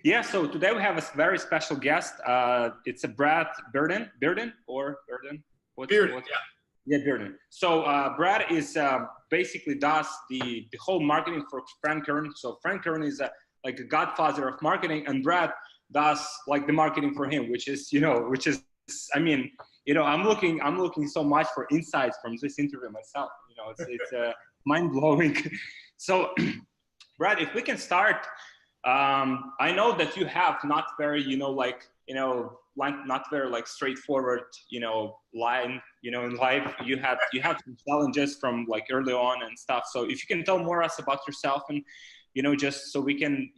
Yeah, so today we have a very special guest. It's a Bearden. Bearden, Yeah, Bearden. So Brad is basically does the whole marketing for Frank Kern. So Frank Kern is like a godfather of marketing, and Brad does like the marketing for him, which is I'm looking so much for insights from this interview myself. It's mind blowing. So Brad, if we can start. I know that you have not very, not very like straightforward, line, in life. You had some challenges from like early on and stuff. So if you can tell more us about yourself and, just so we can,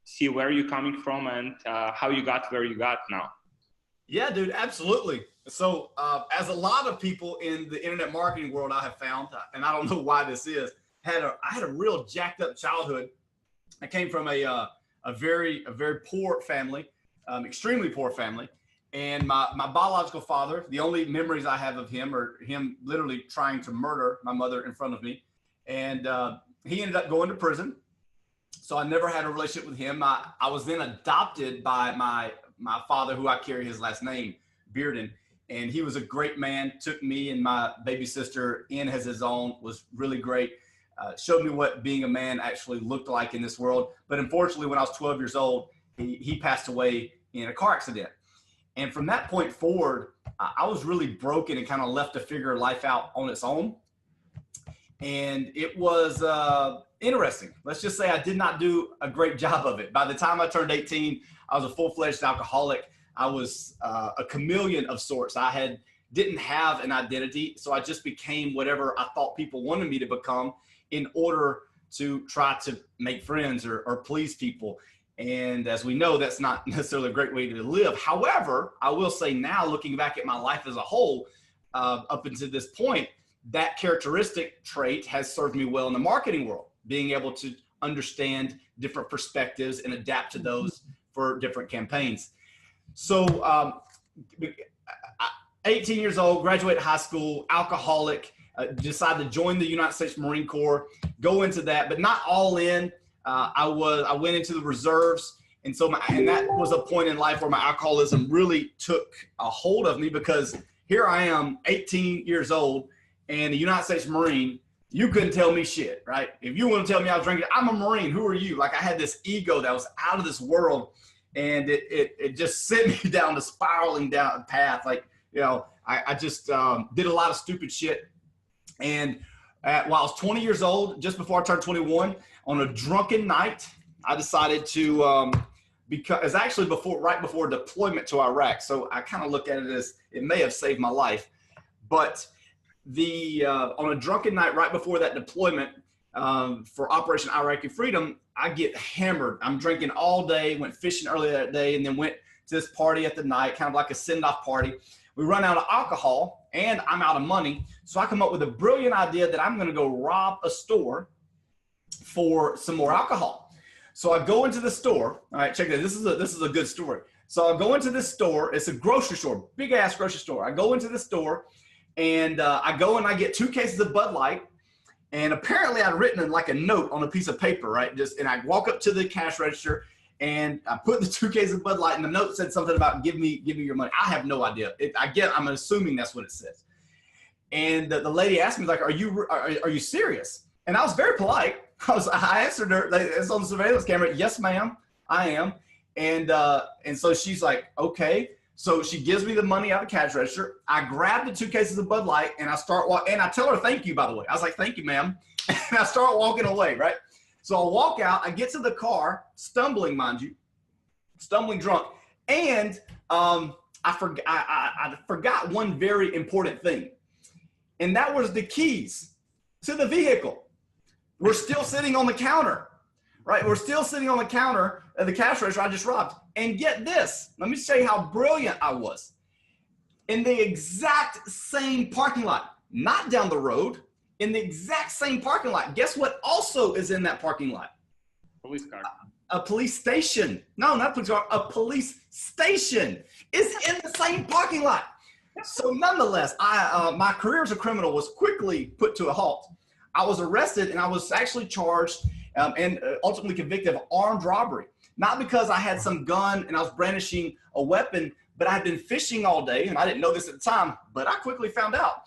see where you're coming from and how you got where you got now. Yeah, dude, absolutely. So as a lot of people in the internet marketing world I have found, and I don't know why this is, I had a real jacked up childhood. I came from a very poor family, extremely poor family. And my biological father, the only memories I have of him are him literally trying to murder my mother in front of me. And he ended up going to prison. So I never had a relationship with him. I was then adopted by my father, who I carry his last name, Bearden. And he was a great man, took me and my baby sister in as his own, was really great. Showed me what being a man actually looked like in this world. But unfortunately, when I was 12 years old, he passed away in a car accident. And from that point forward, I was really broken and kind of left to figure life out on its own. And it was interesting. Let's just say I did not do a great job of it. By the time I turned 18, I was a full-fledged alcoholic. I was a chameleon of sorts. Didn't have an identity, so I just became whatever I thought people wanted me to become in order to try to make friends or please people. And as we know, that's not necessarily a great way to live. However, I will say now, looking back at my life as a whole, up until this point, that characteristic trait has served me well in the marketing world, being able to understand different perspectives and adapt to those for different campaigns. So 18 years old, graduated high school, alcoholic, decided to join the United States Marine Corps, go into that, but not all in. I went into the reserves. And so that was a point in life where my alcoholism really took a hold of me, because here I am, 18 years old, and the United States Marine, you couldn't tell me shit, right? If you want to tell me I was drinking, I'm a Marine, who are you? Like, I had this ego that was out of this world, and it just sent me down the spiraling down path. Like, I just did a lot of stupid shit. And while I was 20 years old, just before I turned 21, on a drunken night, I decided to, because actually right before deployment to Iraq. So I kind of look at it as it may have saved my life. But on a drunken night right before that deployment for Operation Iraqi Freedom, I get hammered. I'm drinking all day, went fishing earlier that day, and then went to this party at the night, kind of like a send-off party. We run out of alcohol, and I'm out of money. So I come up with a brilliant idea that I'm going to go rob a store for some more alcohol. So I go into the store. All right, check this. This is a good story. So I go into this store. It's a grocery store, big ass grocery store. I go into the store, and I get 2 cases of Bud Light. And apparently I'd written like a note on a piece of paper, right? And I walk up to the cash register, and I put the 2 cases of Bud Light, and the note said something about give me your money. I have no idea. I'm assuming that's what it says. And the lady asked me, like, are you serious? And I was very polite. I answered her, it's on the surveillance camera. Yes, ma'am, I am. And so she's like, okay. So she gives me the money out of the cash register. I grab the 2 cases of Bud Light, and I start walking. And I tell her, thank you, by the way. I was like, thank you, ma'am. And I start walking away, right? So I walk out. I get to the car, stumbling, mind you, stumbling drunk. And I forgot one very important thing. And that was the keys to the vehicle. We're still sitting on the counter, right? We're still sitting on the counter at the cash register I just robbed. And get this, let me show you how brilliant I was. In the exact same parking lot, not down the road, in the exact same parking lot. Guess what also is in that parking lot? Police car. A police station. No, not a police car, a police station is in the same parking lot. So nonetheless, my career as a criminal was quickly put to a halt. I was arrested, and I was actually charged and ultimately convicted of armed robbery. not because I had some gun and I was brandishing a weapon, but I had been fishing all day, and I didn't know this at the time, but I quickly found out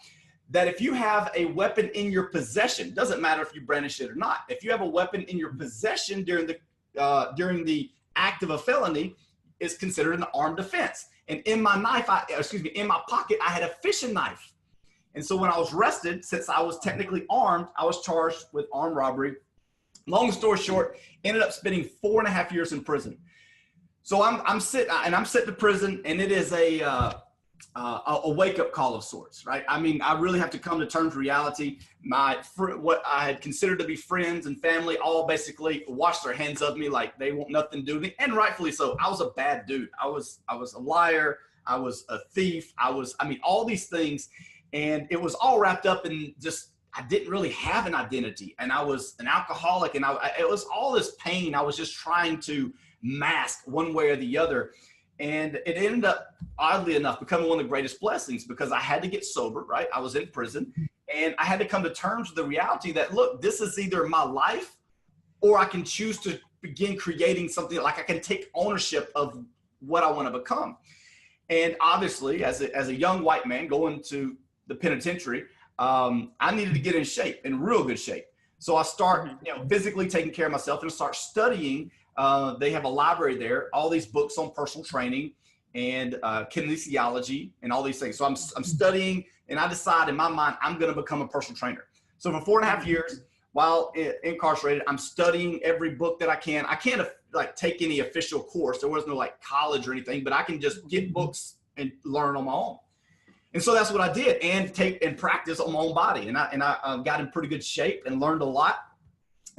that if you have a weapon in your possession, doesn't matter if you brandish it or not, if you have a weapon in your possession during the act of a felony, it's considered an armed offense. And in my in my pocket, I had a fishing knife. And so when I was arrested, since I was technically armed, I was charged with armed robbery. Long story short, ended up spending 4.5 years in prison. So I'm sitting in prison, and it is a wake-up call of sorts, right? I mean, I really have to come to terms with reality. What I had considered to be friends and family all basically washed their hands of me like they want nothing to do with me, and rightfully so. I was a bad dude. I was a liar. I was a thief. I mean, all these things, and it was all wrapped up in just, I didn't really have an identity, and I was an alcoholic, and it was all this pain I was just trying to mask one way or the other. And it ended up, oddly enough, becoming one of the greatest blessings, because I had to get sober, right? I was in prison, and I had to come to terms with the reality that, look, this is either my life, or I can choose to begin creating something, like I can take ownership of what I want to become. And obviously, as a young white man going to the penitentiary, I needed to get in shape, in real good shape. So I start, physically taking care of myself, and start studying. They have a library there, all these books on personal training and kinesiology and all these things. So I'm studying, and I decide in my mind, I'm going to become a personal trainer. So for 4.5 years, while incarcerated, I'm studying every book that I can. I can't like take any official course. There was no like college or anything, but I can just get books and learn on my own. And so that's what I did, and take and practice on my own body. And I got in pretty good shape and learned a lot.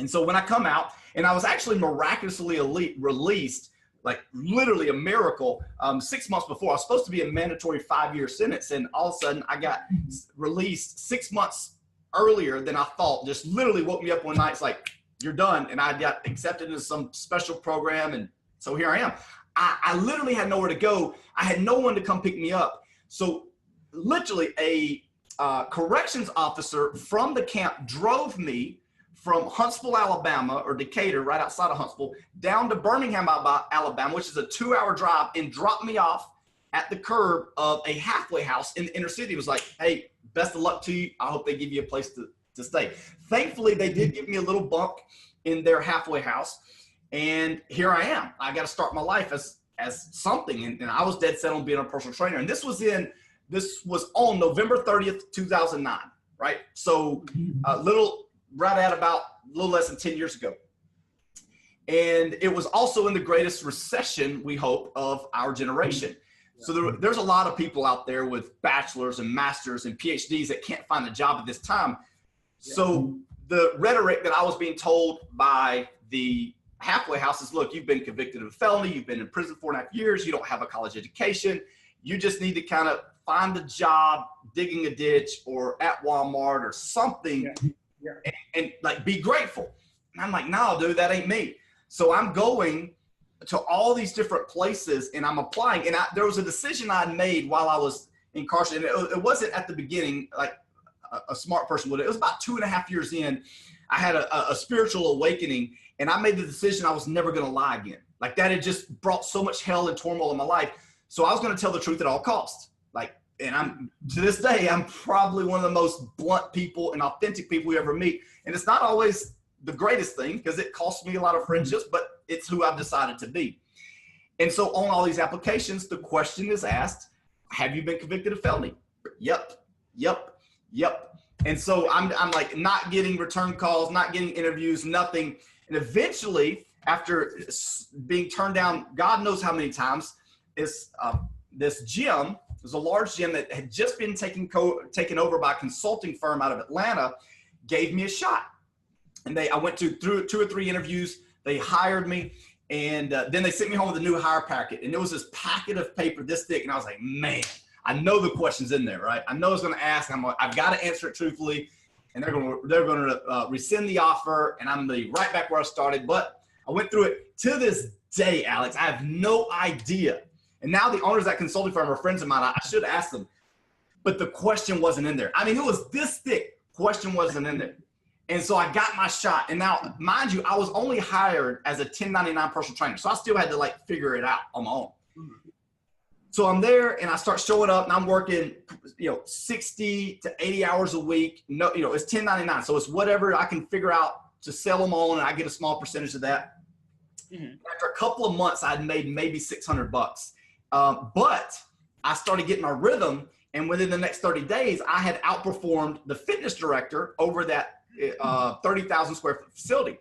And so when I come out, and I was actually miraculously released, like literally a miracle, 6 months before. I was supposed to be a mandatory 5-year sentence, and all of a sudden I got released 6 months earlier than I thought. Just literally woke me up one night. It's like, you're done. And I got accepted into some special program, and so here I am. I literally had nowhere to go. I had no one to come pick me up. So literally a corrections officer from the camp drove me from Huntsville, Alabama, or Decatur, right outside of Huntsville, down to Birmingham, Alabama, which is a 2-hour drive, and dropped me off at the curb of a halfway house in the inner city. It was like, hey, best of luck to you. I hope they give you a place to stay. Thankfully, they did give me a little bunk in their halfway house, and here I am. I got to start my life as something, and I was dead set on being a personal trainer. And this was on November 30th, 2009, right? So right at about a little less than 10 years ago. And it was also in the greatest recession, we hope, of our generation. So there's a lot of people out there with bachelors and masters and PhDs that can't find a job at this time. So the rhetoric that I was being told by the halfway house is, look, you've been convicted of a felony, you've been in prison 4.5 years, you don't have a college education, you just need to kind of find a job digging a ditch or at Walmart or something. And like be grateful. And I'm like, no, dude, that ain't me. So I'm going to all these different places, and I'm applying. And there was a decision I made while I was incarcerated. It wasn't at the beginning like a smart person would. It was about 2.5 years in. I had a spiritual awakening, and I made the decision I was never going to lie again. Like that had just brought so much hell and turmoil in my life. So I was going to tell the truth at all costs. And to this day, I'm probably one of the most blunt people and authentic people you ever meet. And it's not always the greatest thing, because it costs me a lot of friendships, but it's who I've decided to be. And so on all these applications, the question is asked, have you been convicted of felony? Yep. And so I'm like not getting return calls, not getting interviews, nothing. And eventually, after being turned down, God knows how many times, this gym, it was a large gym that had just been taken over by a consulting firm out of Atlanta, gave me a shot. And I went through 2 or 3 interviews. They hired me, and then they sent me home with a new hire packet. And it was this packet of paper this thick, and I was like, man, I know the question's in there, right? I know it's going to ask. I've got to answer it truthfully, and they're going to rescind the offer, and I'm going to be right back where I started. But I went through it. To this day, Alex, I have no idea. And now the owners of that consulting firm are friends of mine. I should ask them, but the question wasn't in there. I mean, it was this thick. Question wasn't in there. And so I got my shot. And now, mind you, I was only hired as a 1099 personal trainer. So I still had to like figure it out on my own. So I'm there and I start showing up and I'm working, 60 to 80 hours a week. No, it's 1099. So it's whatever I can figure out to sell them on, and I get a small percentage of that. After a couple of months, I'd made maybe $600. But I started getting my rhythm. And within the next 30 days, I had outperformed the fitness director over that 30,000 square foot facility.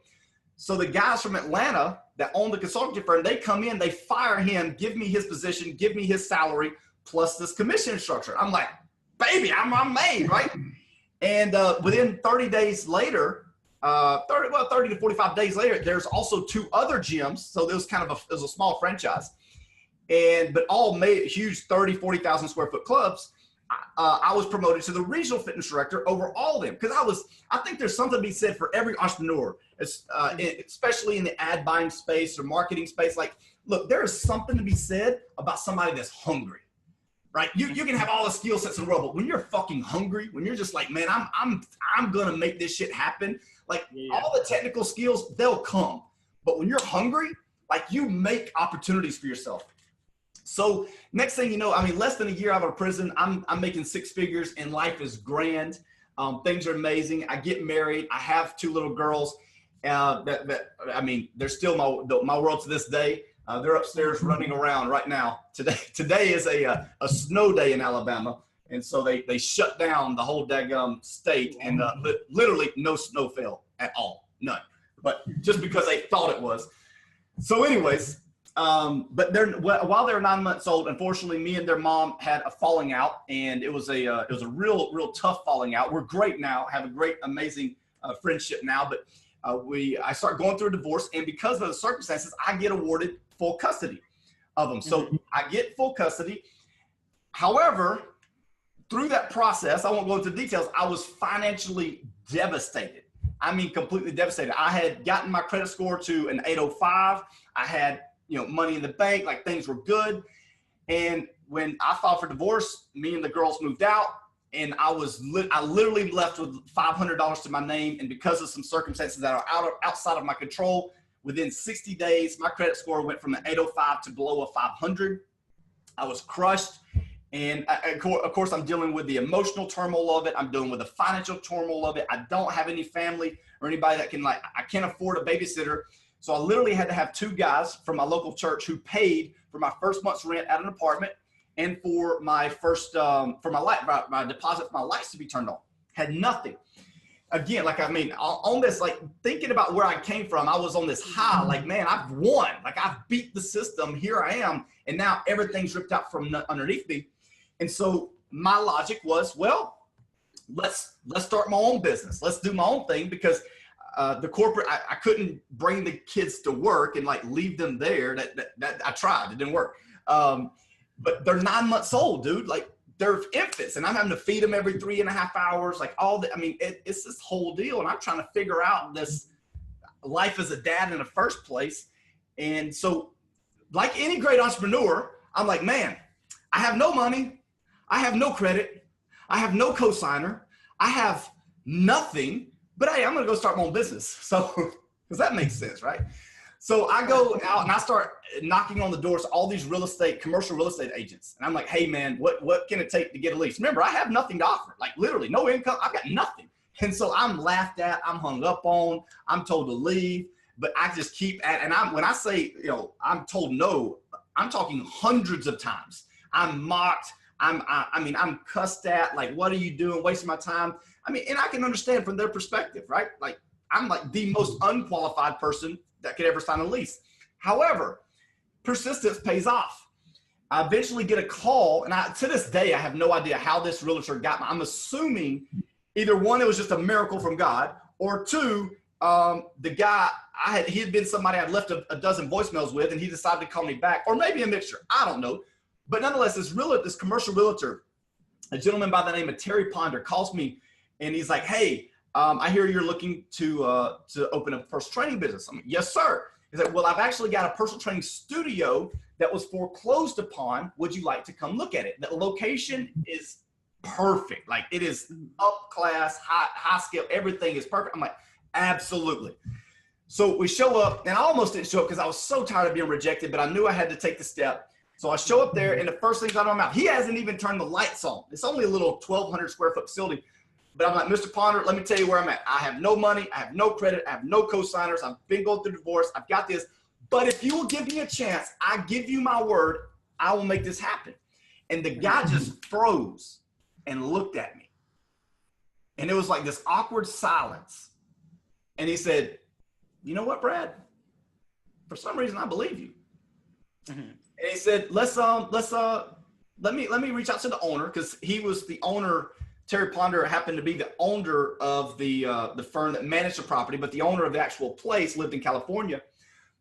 So the guys from Atlanta that own the consulting firm, they come in, they fire him, give me his position, give me his salary, plus this commission structure. I'm like, baby, I'm made, right? And within 30 days later, 30 to 45 days later, there's also 2 other gyms. So there was it was a small franchise, but all made huge 30, 40,000 square foot clubs. I was promoted to the regional fitness director over all of them, because I think there's something to be said for every entrepreneur, especially in the ad buying space or marketing space. Like, look, there is something to be said about somebody that's hungry, right? You can have all the skill sets in the world, but when you're fucking hungry, when you're just like, man, I'm gonna make this shit happen. Like, all the technical skills, they'll come, but when you're hungry, like, you make opportunities for yourself. So next thing you know, less than a year out of prison, I'm making 6 figures and life is grand. Things are amazing. I get married. I have 2 little girls. They're still my world to this day. They're upstairs running around right now. Today is a snow day in Alabama. And so they shut down the whole daggum state, and literally no snow fell at all. None. But just because they thought it was. So anyways, but while they were 9 months old, unfortunately, me and their mom had a falling out, and it was a real tough falling out. We're great now, have a great, amazing friendship now, but I start going through a divorce, and because of the circumstances, I get awarded full custody of them. So I get full custody. However, through that process, I won't go into details, I was financially devastated. Completely devastated. I had gotten my credit score to an 805. I had money in the bank, like things were good. And when I filed for divorce, me and the girls moved out, and I literally left with $500 to my name. And because of some circumstances that are outside of my control, within 60 days, my credit score went from an 805 to below a 500. I was crushed. And of course, I'm dealing with the emotional turmoil of it. I'm dealing with the financial turmoil of it. I don't have any family or anybody that can, I can't afford a babysitter. So I literally had to have 2 guys from my local church who paid for my first month's rent at an apartment and for my my deposit for my lights to be turned on. Had nothing. Again, on this, thinking about where I came from, I was on this high, man, I've won. I've beat the system. Here I am. And now everything's ripped out from underneath me. And so my logic was, well, let's start my own business. Let's do my own thing, because the corporate, I couldn't bring the kids to work and leave them there. That I tried, it didn't work. But they're 9 months old, dude. They're infants, and I'm having to feed them every 3.5 hours. It's this whole deal. And I'm trying to figure out this life as a dad in the first place. And so, like any great entrepreneur, I'm like, man, I have no money. I have no credit. I have no cosigner. I have nothing. But hey, I'm going to go start my own business. So, because that makes sense, right? So I go out and I start knocking on the doors of all these commercial real estate agents. And I'm like, hey man, what can it take to get a lease? Remember, I have nothing to offer, literally no income. I've got nothing. And so I'm laughed at, I'm hung up on, I'm told to leave, but I just keep at, and when I say, I'm told no, I'm talking hundreds of times. I'm mocked. I'm cussed at, what are you doing? Wasting my time. And I can understand from their perspective, right? I'm the most unqualified person that could ever sign a lease. However, persistence pays off. I eventually get a call, and to this day, I have no idea how this realtor got I'm assuming either 1, it was just a miracle from God, or 2, the guy, he had been somebody I'd left a dozen voicemails with, and he decided to call me back, or maybe a mixture. I don't know. But nonetheless, this commercial realtor, a gentleman by the name of Terry Ponder, calls me, and he's like, hey, I hear you're looking to open a personal training business. I'm like, yes, sir. He's like, well, I've actually got a personal training studio that was foreclosed upon. Would you like to come look at it? The location is perfect. Like it is up class, high scale. Everything is perfect. I'm like, absolutely. So we show up, and I almost didn't show up because I was so tired of being rejected, but I knew I had to take the step. So I show up there, and the first thing's out of my mouth, he hasn't even turned the lights on. It's only a little 1,200 square foot facility. But I'm like, Mr. Ponder, let me tell you where I'm at. I have no money. I have no credit. I have no co-signers. I've been going through divorce. I've got this. But if you will give me a chance, I give you my word, I will make this happen. And the guy just froze and looked at me. And it was like this awkward silence. And he said, you know what, Brad? For some reason, I believe you. Mm-hmm. And he said, let me reach out to the owner, because he was the owner. Terry Ponder happened to be the owner of the firm that managed the property, but the owner of the actual place lived in California.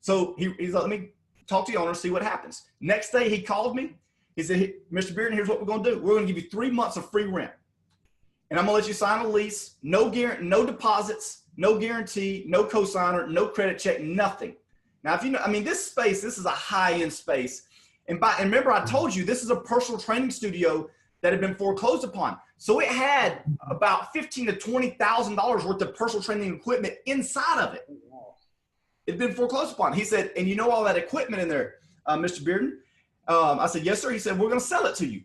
So he's like, let me talk to the owner, see what happens. Next day, he called me. He said, hey, Mr. Bearden, here's what we're going to do. We're going to give you 3 months of free rent. And I'm going to let you sign a lease, no deposits, no guarantee, no cosigner, no credit check, nothing. Now, if you know, I mean, this is a high-end space. And remember, I told you, this is a personal training studio that had been foreclosed upon. So it had about $15,000 to $20,000 worth of personal training equipment inside of it. It'd been foreclosed upon. He said, and you know all that equipment in there, Mr. Bearden? I said, yes, sir. He said, we're going to sell it to you.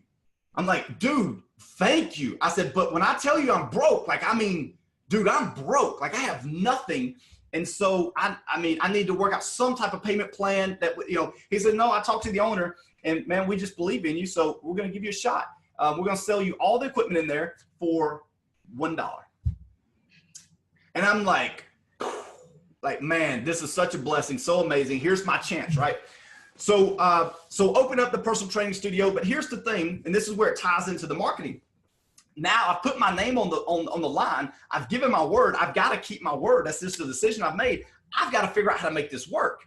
I'm like, dude, thank you. I said, but when I tell you I'm broke, like, I mean, dude, I'm broke. Like, I have nothing. And so, I need to work out some type of payment plan that, you know, he said, no, I talked to the owner, and man, we just believe in you. So we're going to give you a shot. We're going to sell you all the equipment in there for $1. And I'm like, man, this is such a blessing. So amazing. Here's my chance, right? So open up the personal training studio. But here's the thing, and this is where it ties into the marketing. Now I've put my name on the line. I've given my word. I've got to keep my word. That's just the decision I've made. I've got to figure out how to make this work.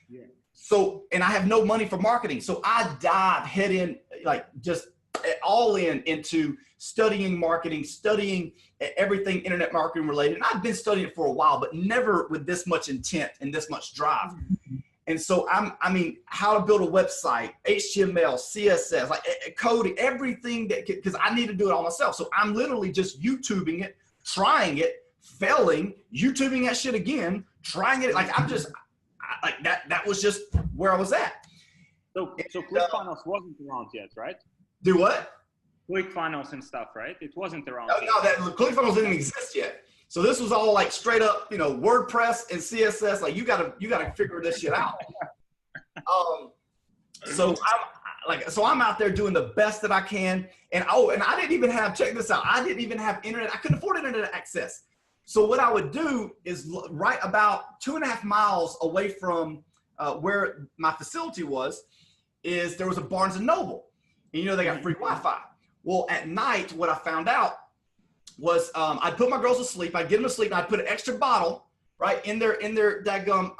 Yeah. So, and I have no money for marketing. So I dive head in, like just all into studying marketing, studying everything internet marketing related. And I've been studying it for a while, but never with this much intent and this much drive. And so how to build a website, HTML, CSS, like coding, everything because I need to do it all myself. So I'm literally just YouTubing it, trying it, failing, YouTubing that shit again, trying it. Like that was just where I was at. So ClickFunnels wasn't around yet, right? Do what? ClickFunnels and stuff, right? It wasn't around. No, that ClickFunnels didn't exist yet. So this was all like straight up, you know, WordPress and CSS. Like you gotta figure this shit out. So I'm out there doing the best that I can. And I didn't even have, check this out. I didn't even have internet. I couldn't afford internet access. So what I would do is right about 2.5 miles away from where my facility was, is there was a Barnes and Noble. And you know, they got free Wi-Fi. Well, at night, what I found out was I'd put my girls to sleep. I'd get them to sleep, and I'd put an extra bottle right in their daggum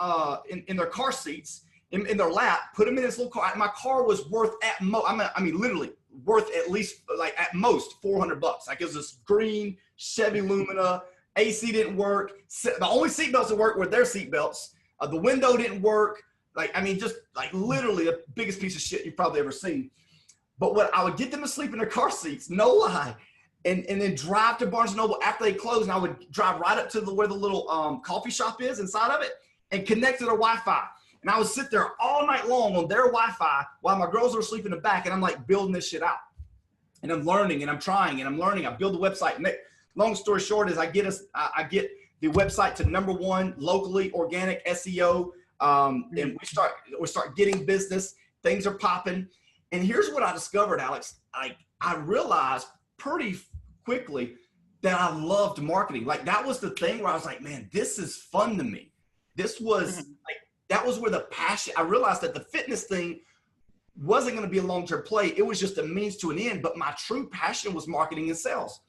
in their car seats, in their lap. Put them in this little car. My car was worth at most. I mean, literally worth at least like at most $400. Like it was this green Chevy Lumina. AC didn't work. The only seatbelts that worked were their seatbelts. The window didn't work. Like I mean, just like literally the biggest piece of shit you've probably ever seen. But what I would get them to sleep in their car seats, no lie. And then drive to Barnes & Noble after they closed, and I would drive right up to where the little coffee shop is inside of it and connect to their Wi-Fi. And I would sit there all night long on their Wi-Fi while my girls are asleep in the back, and I'm like building this shit out. And I'm learning, and I'm trying, and I'm learning. I build the website. And long story short is I get the website to #1 locally, organic SEO, and we start getting business. Things are popping. And here's what I discovered, Alex. I realized pretty quickly that I loved marketing. Like that was the thing where I was like, man, this is fun to me. This was that was where the passion, I realized that the fitness thing wasn't going to be a long-term play. It was just a means to an end, but my true passion was marketing and sales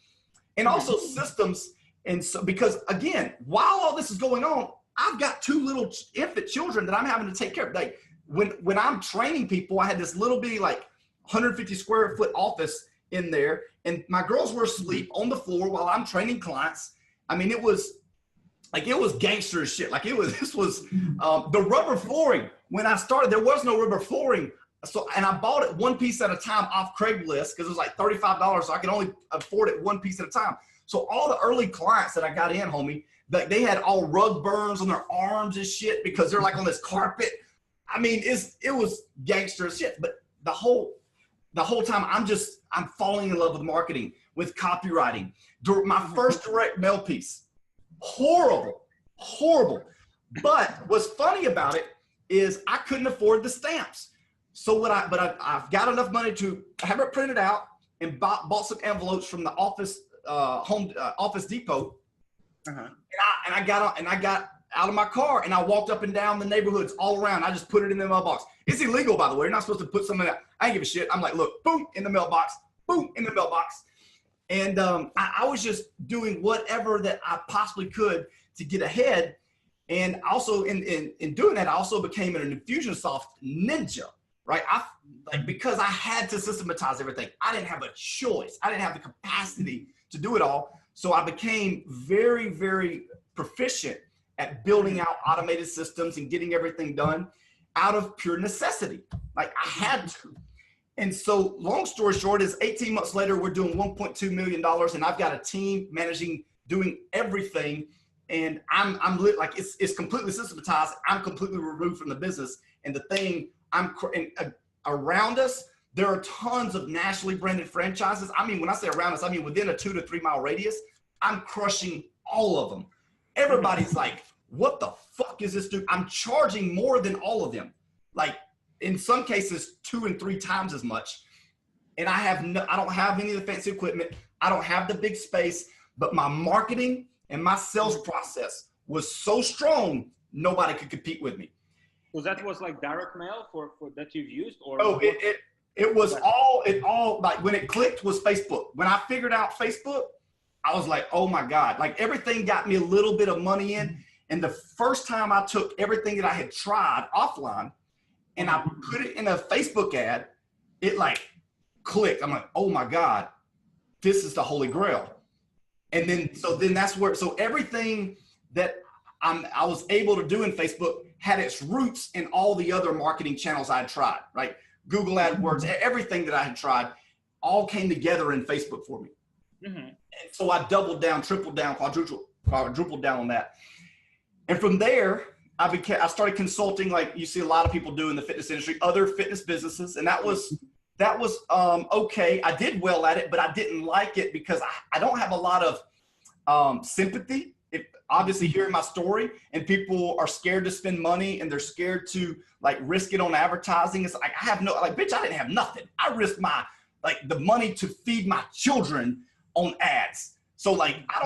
and also systems. And so, because again, while all this is going on, I've got 2 little infant children that I'm having to take care of. Like when I'm training people, I had this little bitty, like 150 square foot office in there, and my girls were asleep on the floor while I'm training clients. I mean, it was gangster as shit. Like this was the rubber flooring. When I started, there was no rubber flooring and I bought it one piece at a time off Craigslist because it was like $35, so I could only afford it one piece at a time. So all the early clients that I got in, homie, they had all rug burns on their arms and shit because they're like on this carpet. I mean, it was gangster as shit. But the whole time I'm falling in love with marketing, with copywriting. My first direct mail piece, horrible. But what's funny about it is I couldn't afford the stamps. So I've got enough money to have it printed out and bought some envelopes from the Office Depot. And I got out of my car and I walked up and down the neighborhoods all around. I just put it in the mailbox. It's illegal, by the way. You're not supposed to put something in that. I ain't give a shit. I'm like, look, boom, in the mailbox, boom, in the mailbox. And I was just doing whatever that I possibly could to get ahead. And also in doing that, I also became an Infusionsoft ninja, right? Because I had to systematize everything. I didn't have a choice. I didn't have the capacity to do it all. So I became very, very proficient at building out automated systems and getting everything done out of pure necessity. Like I had to. And so long story short is 18 months later, we're doing $1.2 million and I've got a team managing, doing everything. And I'm like, it's completely systematized. I'm completely removed from the business. And the thing around us, there are tons of nationally branded franchises. I mean, when I say around us, I mean within a 2 to 3 mile radius. I'm crushing all of them. Everybody's like, what the fuck is this dude? I'm charging more than all of them. Like in some cases, 2 and 3 times as much. And I don't have any of the fancy equipment. I don't have the big space, but my marketing and my sales process was so strong, nobody could compete with me. Was like direct mail for that you've used, or? Oh, it was all like when it clicked was Facebook. When I figured out Facebook, I was like, oh my God, like everything got me a little bit of money in. And the first time I took everything that I had tried offline and I put it in a Facebook ad, it like clicked. I'm like, oh my God, this is the Holy Grail. And then that's where, so everything that I was able to do in Facebook had its roots in all the other marketing channels I had tried, right? Google AdWords, everything that I had tried all came together in Facebook for me. And so I doubled down, tripled down, quadrupled down on that. And from there, I started consulting, like you see a lot of people do in the fitness industry, other fitness businesses. And that was okay. I did well at it, but I didn't like it because I don't have a lot of sympathy. Obviously hearing my story and people are scared to spend money and they're scared to like risk it on advertising. It's like, bitch, I didn't have nothing. I risked the money to feed my children on ads. So like, I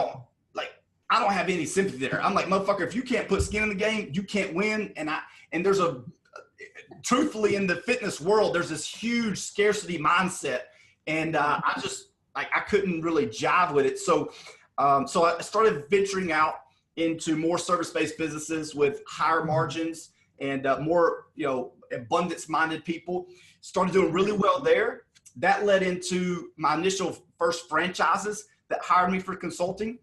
don't have any sympathy there. I'm like, motherfucker, if you can't put skin in the game, you can't win. And there's truthfully in the fitness world, there's this huge scarcity mindset. And I couldn't really jive with it. So I started venturing out into more service-based businesses with higher margins and more, abundance-minded people. Started doing really well there. That led into my initial first franchises that hired me for consulting.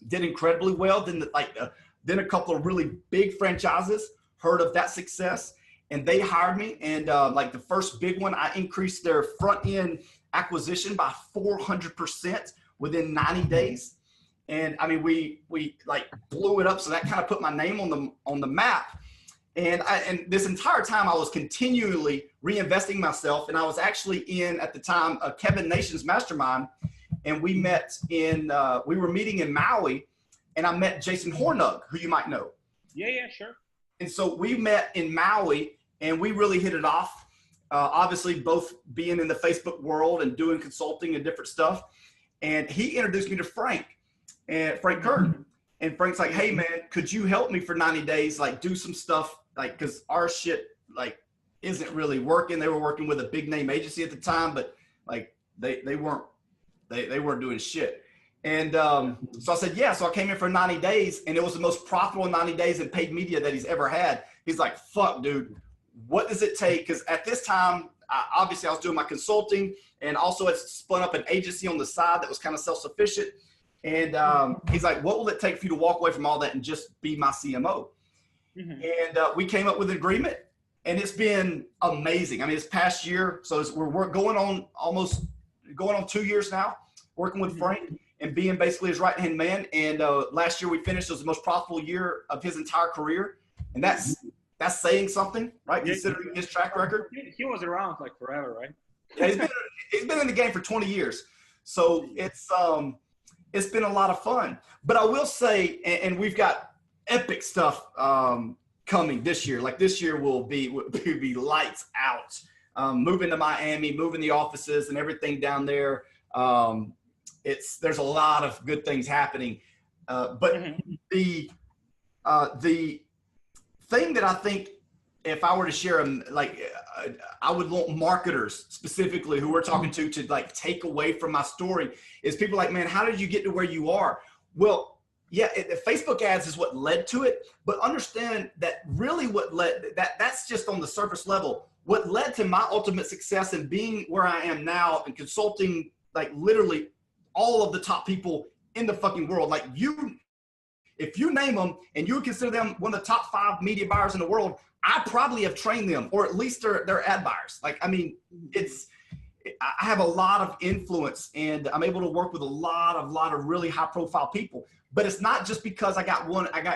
Did incredibly well. Then a couple of really big franchises heard of that success and they hired me. And the first big one, I increased their front end acquisition by 400% within 90 days. And I mean, we like blew it up. So that kind of put my name on the map. And this entire time I was continually reinvesting myself. And I was actually in, at the time, Kevin Nation's mastermind. And we were meeting in Maui and I met Jason Hornug, who you might know. Yeah, sure. And so we met in Maui and we really hit it off. Obviously both being in the Facebook world and doing consulting and different stuff. And he introduced me to Frank Kern. And Frank's like, hey man, could you help me for 90 days? Like do some stuff, like, cause our shit like isn't really working. They were working with a big name agency at the time, but like they weren't doing shit. And so I said, yeah. So I came in for 90 days and it was the most profitable 90 days in paid media that he's ever had. He's like, fuck dude, what does it take? Cause at this time, obviously I was doing my consulting and also it's spun up an agency on the side that was kind of self-sufficient. And he's like, what will it take for you to walk away from all that and just be my CMO? And we came up with an agreement and it's been amazing. I mean, this past year, so we're going on 2 years now, working with Frank and being basically his right-hand man. And last year we finished as the most profitable year of his entire career. And that's saying something, right? Considering his track record. He was around like forever, right? Yeah, he's been in the game for 20 years. So it's been a lot of fun. But I will say, and we've got epic stuff coming this year. Like this year will be lights out. Moving to Miami, moving the offices and everything down there. There's a lot of good things happening. But the thing that I think, if I were to share them, I would want marketers specifically who we're talking to like take away from my story is people like, man, how did you get to where you are? Well, yeah, Facebook ads is what led to it, but understand that really that's just on the surface level. What led to my ultimate success and being where I am now and consulting like literally all of the top people in the fucking world, like if you name them and you would consider them one of the top 5 media buyers in the world, I probably have trained them, or at least they're ad buyers. Like, I mean, I have a lot of influence and I'm able to work with a lot of really high profile people, but it's not just because I got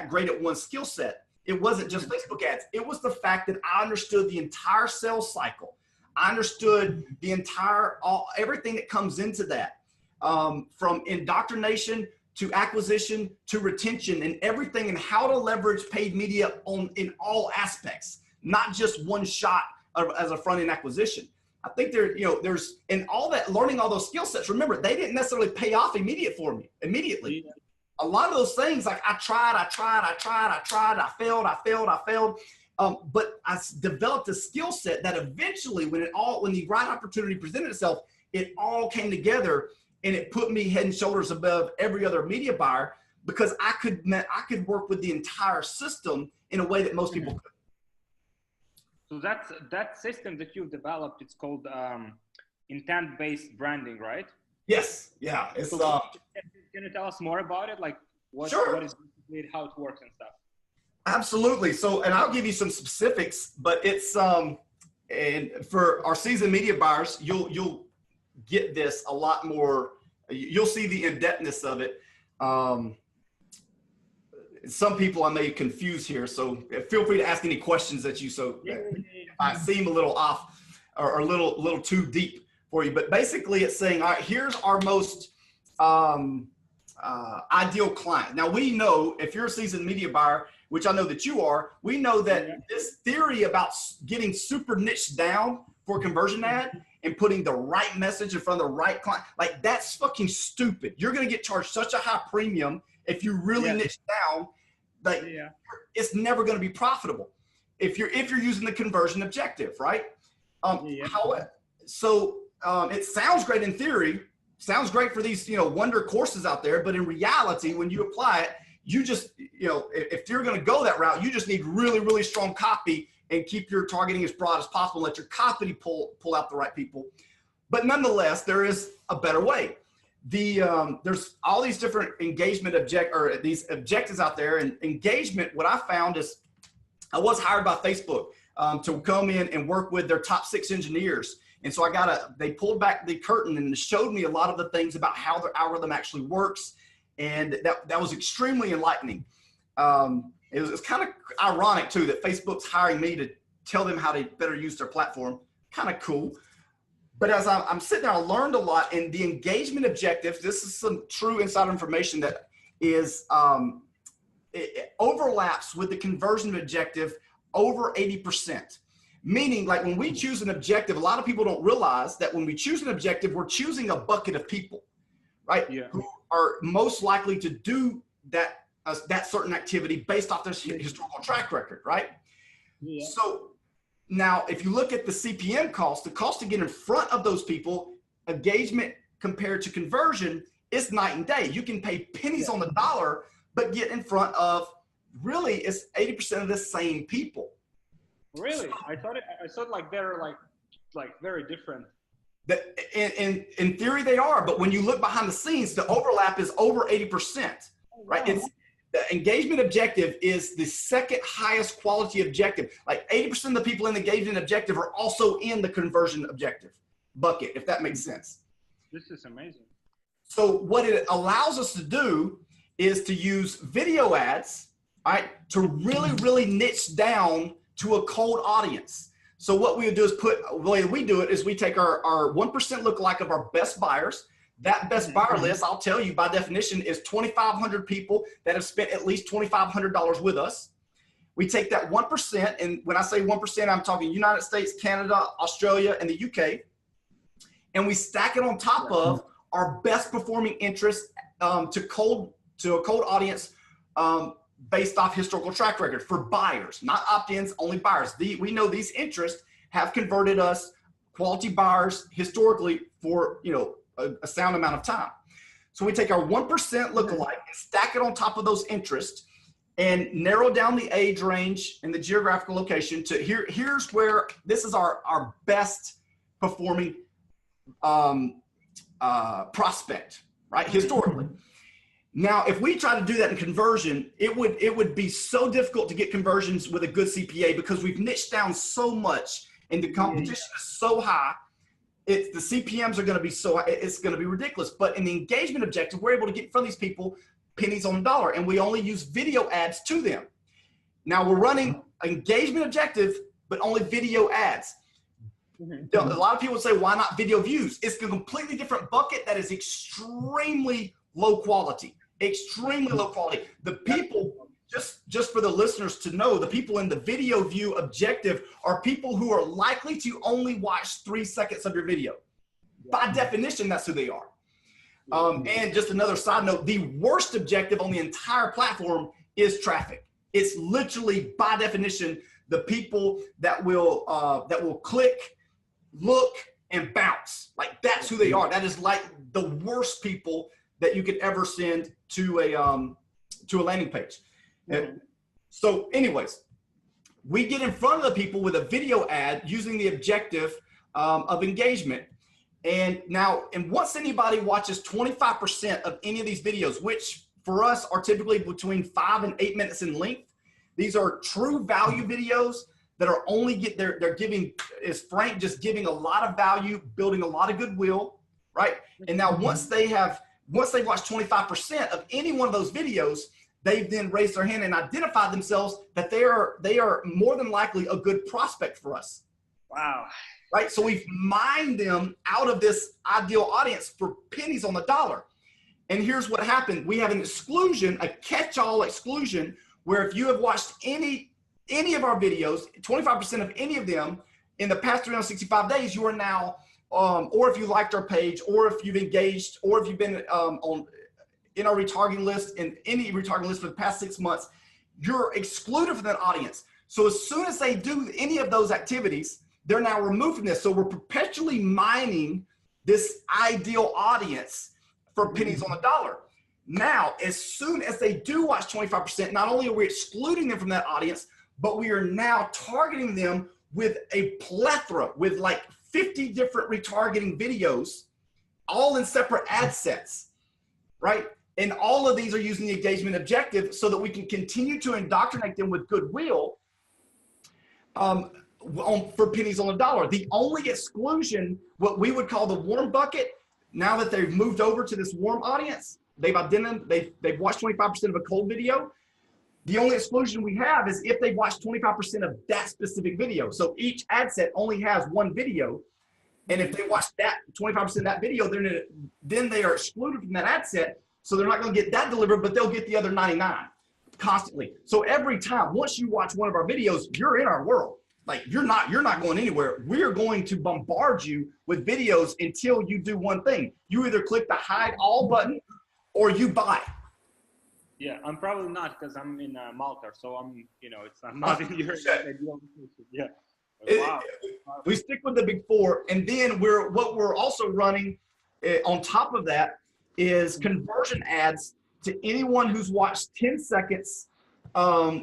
great at one skill set. It wasn't just Facebook ads. It was the fact that I understood the entire sales cycle. I understood the everything that comes into that, from indoctrination to acquisition to retention and everything, and how to leverage paid media in all aspects, not just one shot as a front end acquisition. I think there's in all that, learning all those skill sets. Remember, they didn't necessarily pay off immediately. Yeah. A lot of those things, like I tried, I failed. But I developed a skill set that eventually, when the right opportunity presented itself, it all came together. And it put me head and shoulders above every other media buyer because I could work with the entire system in a way that most people couldn't. So that system that you've developed, it's called intent-based branding, right? Yes. Yeah. It's can you tell us more about it? Like what is it, how it works and stuff? Absolutely. So, and I'll give you some specifics, but it's and for our seasoned media buyers, you'll get this a lot more. You'll see the in-depthness of it. Some people I may confuse here, so feel free to ask any questions that I seem a little off or a little too deep for you. But basically it's saying, all right, here's our most ideal client. Now we know if you're a seasoned media buyer, which I know that you are, we know that this theory about getting super niched down for a conversion ad and putting the right message in front of the right client, like that's fucking stupid. You're going to get charged such a high premium if you really niche down, like it's never going to be profitable if you're using the conversion objective, right? So it sounds great in theory, sounds great for these, wonder courses out there, but in reality, when you apply it, you just, if you're going to go that route, you just need really, really strong copy and keep your targeting as broad as possible. Let your copy pull out the right people. But nonetheless, there is a better way. There's all these different these objectives out there. And engagement, what I found is I was hired by Facebook to come in and work with their top 6 engineers. And so they pulled back the curtain and showed me a lot of the things about how their algorithm actually works. And that was extremely enlightening. It was kind of ironic too that Facebook's hiring me to tell them how to better use their platform. Kind of cool. But as I'm sitting there, I learned a lot. And the engagement objective, this is some true inside information that is, it overlaps with the conversion objective over 80%. Meaning, like when we choose an objective, a lot of people don't realize that when we choose an objective, we're choosing a bucket of people, right? Yeah. Who are most likely to do that certain activity based off their historical track record, right? Yeah. So now if you look at the CPM cost, the cost to get in front of those people, engagement compared to conversion, is night and day. You can pay pennies on the dollar, but get in front of really it's 80% of the same people. Really? I thought like they're like very different. In theory they are, but when you look behind the scenes, the overlap is over 80%, right? The engagement objective is the second highest quality objective. Like 80% of the people in the engagement objective are also in the conversion objective bucket, if that makes sense. This is amazing. So what it allows us to do is to use video ads, right, to really, really niche down to a cold audience. So what we would do is the way we do it is we take our 1% lookalike of our best buyers. That best buyer list, I'll tell you by definition, is 2,500 people that have spent at least $2,500 with us. We take that 1%, and when I say 1%, I'm talking United States, Canada, Australia, and the UK, and we stack it on top of our best performing interest to a cold audience based off historical track record for buyers, not opt-ins, only buyers. We know these interests have converted us quality buyers historically for, you know, a sound amount of time. So we take our 1% lookalike and stack it on top of those interests and narrow down the age range and the geographical location to here's where this is our best performing prospect, right? Historically. Now, if we try to do that in conversion, it would be so difficult to get conversions with a good CPA because we've niched down so much and the competition is so high. The CPMs are going to be so high, it's going to be ridiculous. But in the engagement objective, we're able to get in front of these people pennies on the dollar, and we only use video ads to them. Now we're running engagement objective, but only video ads. A lot of people say, why not video views? It's a completely different bucket that is extremely low quality, extremely low quality. The people, just for the listeners to know, the people in the video view objective are people who are likely to only watch 3 seconds of your video. By definition, that's who they are. And just another side note, the worst objective on the entire platform is traffic. It's literally, by definition, the people that will click, look, and bounce. Like, that's who they are. That is like the worst people that you could ever send to a landing page. So anyways, we get in front of the people with a video ad using the objective of engagement. And once anybody watches 25% of any of these videos, which for us are typically between 5 and 8 minutes in length, these are true value videos that are only they're giving, is Frank just giving a lot of value, building a lot of goodwill, right? And now once they've watched 25% of any one of those videos, they've then raised their hand and identified themselves that they are more than likely a good prospect for us. Wow. Right? So we've mined them out of this ideal audience for pennies on the dollar. And here's what happened. We have an exclusion, a catch-all exclusion, where if you have watched any of our videos, 25% of any of them in the past 365 days, you are now, or if you liked our page, or if you've engaged, or if you've been in our retargeting list, in any retargeting list for the past 6 months, you're excluded from that audience. So as soon as they do any of those activities, they're now removed from this. So we're perpetually mining this ideal audience for pennies on the dollar. Now, as soon as they do watch 25%, not only are we excluding them from that audience, but we are now targeting them with a plethora, with like 50 different retargeting videos, all in separate ad sets, right? And all of these are using the engagement objective so that we can continue to indoctrinate them with goodwill for pennies on the dollar. The only exclusion, what we would call the warm bucket, now that they've moved over to this warm audience, they've watched 25% of a cold video. The only exclusion we have is if they watch 25% of that specific video. So each ad set only has one video. And if they watch that 25% of that video, then they are excluded from that ad set. So they're not going to get that delivered, but they'll get the other 99 constantly. So every time, once you watch one of our videos, you're in our world. Like you're not going anywhere. We're going to bombard you with videos until you do one thing. You either click the hide all button or you buy. Yeah, I'm probably not because I'm in Malta, so I'm not in your ideal location. Yeah. Wow. We stick with the big four, and then what we're also running on top of that is conversion ads to anyone who's watched 10 seconds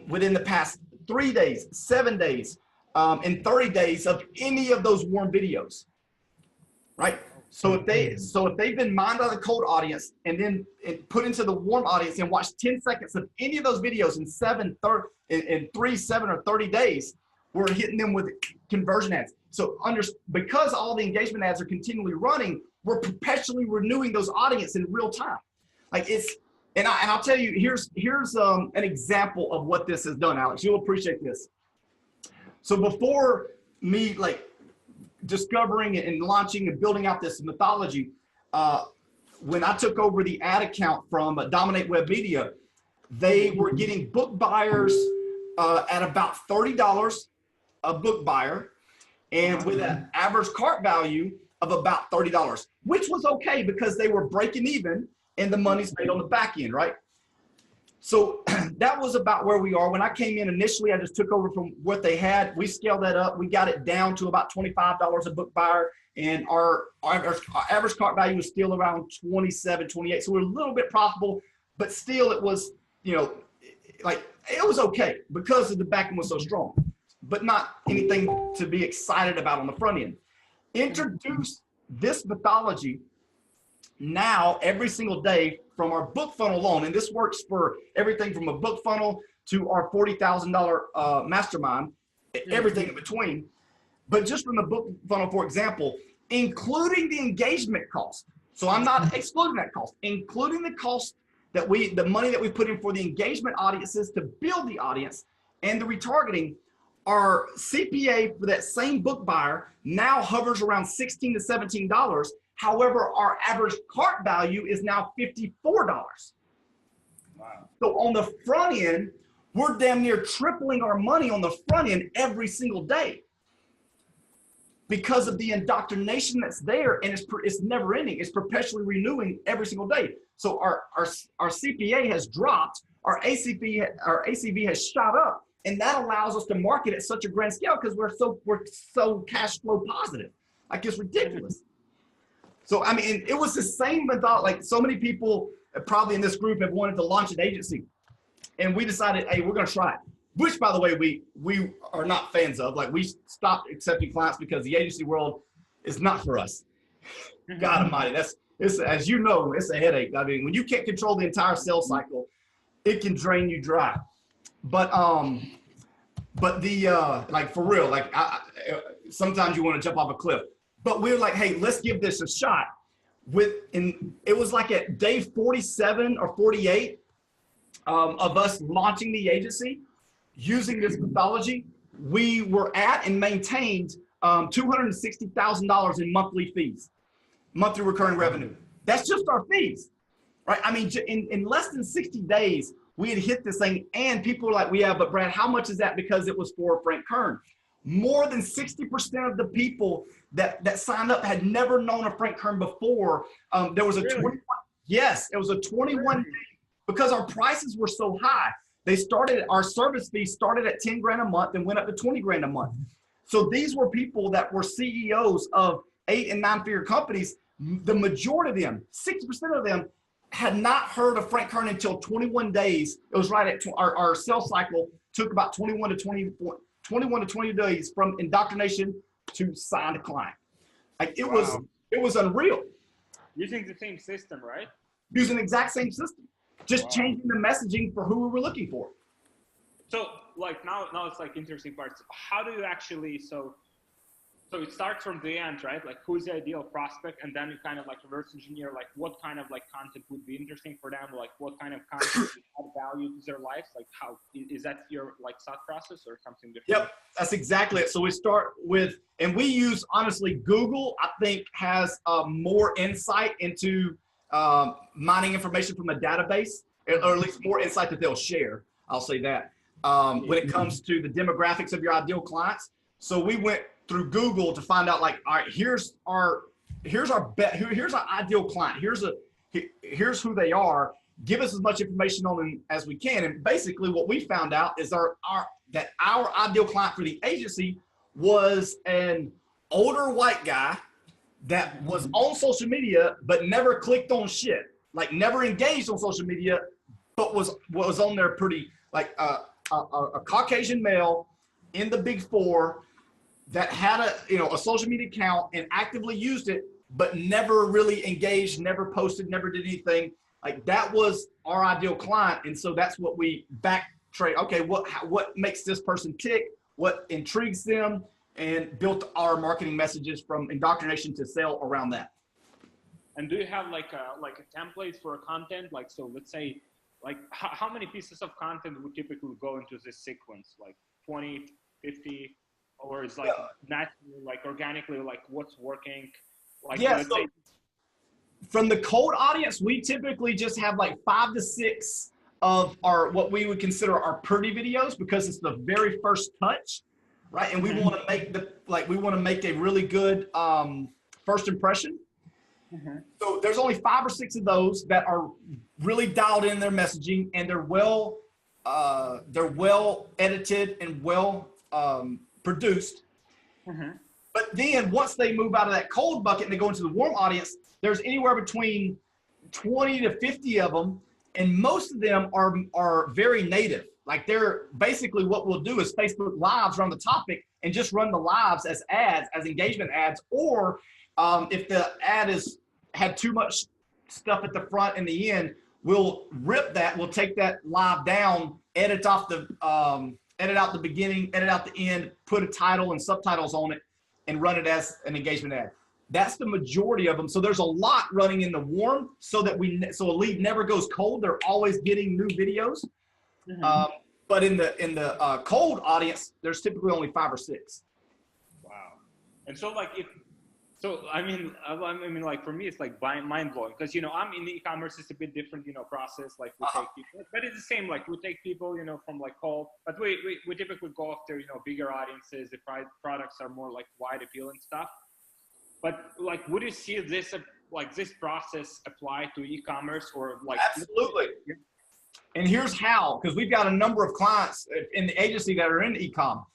within the past 3 days, 7 days, and 30 days of any of those warm videos, right? So if they've been mined out of the cold audience and then put into the warm audience and watched 10 seconds of any of those videos in 3, 7, or 30 days, we're hitting them with conversion ads. So because all the engagement ads are continually running, we're perpetually renewing those audience in real time. Like and I'll tell you, here's an example of what this has done, Alex. You'll appreciate this. So before me discovering and launching and building out this methodology, when I took over the ad account from Dominate Web Media, they were getting book buyers at about $30 a book buyer, and with an average cart value of about $30, which was okay because they were breaking even and the money's made on the back end, right? So that was about where we are. When I came in initially, I just took over from what they had. We scaled that up. We got it down to about $25 a book buyer, and our average cart value was still around 27, 28. So we're a little bit profitable, but still it was, like it was okay because of the back end was so strong, but not anything to be excited about on the front end. Introduce this methodology now every single day from our book funnel alone. And this works for everything from a book funnel to our $40,000 mastermind, everything in between. But just from the book funnel, for example, including the engagement cost. So I'm not excluding that cost, including the cost that the money that we put in for the engagement audiences to build the audience and the retargeting. Our CPA for that same book buyer now hovers around $16 to $17. However, our average cart value is now $54. Wow. So on the front end, we're damn near tripling our money on the front end every single day because of the indoctrination that's there, and it's never ending. It's perpetually renewing every single day. So our CPA has dropped, our ACV has shot up, and that allows us to market at such a grand scale because we're so cash flow positive. Like, it's ridiculous. So, I mean, it was the same method. Like, so many people probably in this group have wanted to launch an agency, and we decided, hey, we're going to try it. Which, by the way, we are not fans of. Like, we stopped accepting clients because the agency world is not for us. God Almighty, it's as you know, it's a headache. I mean, when you can't control the entire sales cycle, it can drain you dry. But the like, for real, like sometimes you want to jump off a cliff. But we were like, hey, let's give this a shot. It was like at day 47 or 48 of us launching the agency using this methodology. We were at and maintained $260,000 in monthly fees, monthly recurring revenue. That's just our fees, right? I mean, in less than 60 days, we had hit this thing, and people were like, but Brad, how much is that? Because it was for Frank Kern. More than 60% of the people that signed up had never known of Frank Kern before. There was a 21, yes, it was a 21 day, because our prices were so high. Our service fees started at 10 grand a month and went up to 20 grand a month. So these were people that were CEOs of 8- and 9-figure companies. The majority of them, 60% of them, had not heard of Frank Kern until 21 days. It was right at our sales cycle took about 21 to 20 days from indoctrination to sign a client. Like, it was unreal. Using the same system, right? Using the exact same system, just changing the messaging for who we were looking for. So, like, now it's like interesting parts. How do you actually, so it starts from the end, right? Like, who's the ideal prospect, and then you kind of like reverse engineer, like what kind of like content would be interesting for them, like what kind of content would add value to their lives, like how is that your like thought process or something different? Yep, that's exactly it. So we start with, and we use, honestly, Google, I think, has more insight into mining information from a database, or at least more insight that they'll share. I'll say that when it comes to the demographics of your ideal clients. So we went through Google to find out, like, all right, here's our ideal client. Here's who they are. Give us as much information on them as we can. And basically what we found out is our ideal client for the agency was an older white guy that was on social media but never clicked on shit, like never engaged on social media, but was on there pretty, like a Caucasian male in the Big Four, that had a social media account and actively used it, but never really engaged, never posted, never did anything. Like that was our ideal client. And so that's what we backtrace. Okay, what makes this person tick? What intrigues them? And built our marketing messages from indoctrination to sale around that. And do you have like a template for content? Like, so let's say, like how many pieces of content would typically go into this sequence? Like 20, 50, or is like naturally, like organically, like what's working? Like, yeah, so from the cold audience, we typically just have like 5 to 6 of our, what we would consider our pretty videos, because it's the very first touch, right? And we want to make we want to make a really good first impression. So there's only 5 or 6 of those that are really dialed in their messaging, and they're well edited and well produced. But then once they move out of that cold bucket and they go into the warm audience, there's anywhere between 20 to 50 of them, and most of them are very native. Like they're basically, what we'll do is Facebook Lives around the topic and just run the lives as ads, as engagement ads, or if the ad had too much stuff at the front and the end, we'll rip that. We'll take that live down, edit out the beginning, edit out the end, put a title and subtitles on it, and run it as an engagement ad. That's the majority of them. So there's a lot running in the warm, so that so a lead never goes cold. They're always getting new videos. But in the cold audience, there's typically only 5 or 6. Wow. And so like I mean, like for me, it's like mind blowing, because, I'm in the e-commerce, it's a bit different, process. Like we take people, but it's the same. Like we take people, from like cold, but we typically go after, bigger audiences. The products are more like wide appeal and stuff. But like, would you see this process apply to e-commerce, or like? Absolutely. And here's how, because we've got a number of clients in the agency that are in e-com,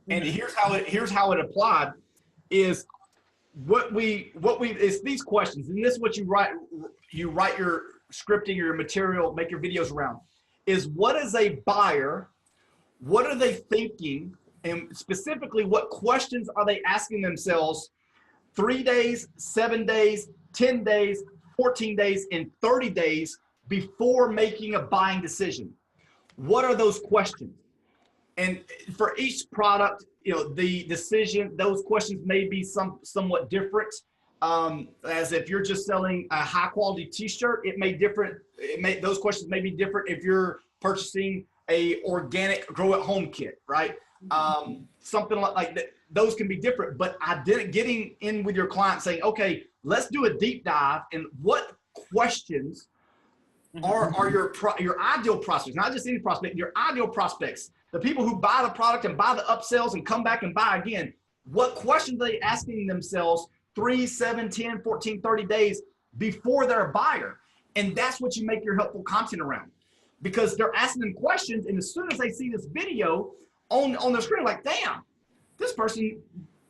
and here's how it applied is. It's these questions, and this is what you write your scripting, your material, make your videos around, is what is a buyer, what are they thinking, and specifically what questions are they asking themselves 3 days, 7 days, 10 days, 14 days, and 30 days before making a buying decision. What are those questions? And for each product, the decision, those questions may be somewhat different. As if you're just selling a high quality t-shirt, those questions may be different if you're purchasing a organic grow at home kit, right? Something like that. Those can be different, but getting in with your client saying, okay, let's do a deep dive, and what questions are your ideal prospects, not just any prospect, your ideal prospects, the people who buy the product and buy the upsells and come back and buy again. What questions are they asking themselves 3, 7, 10, 14, 30 days before they're a buyer? And that's what you make your helpful content around, because they're asking them questions, and as soon as they see this video on the screen, like, damn, this person,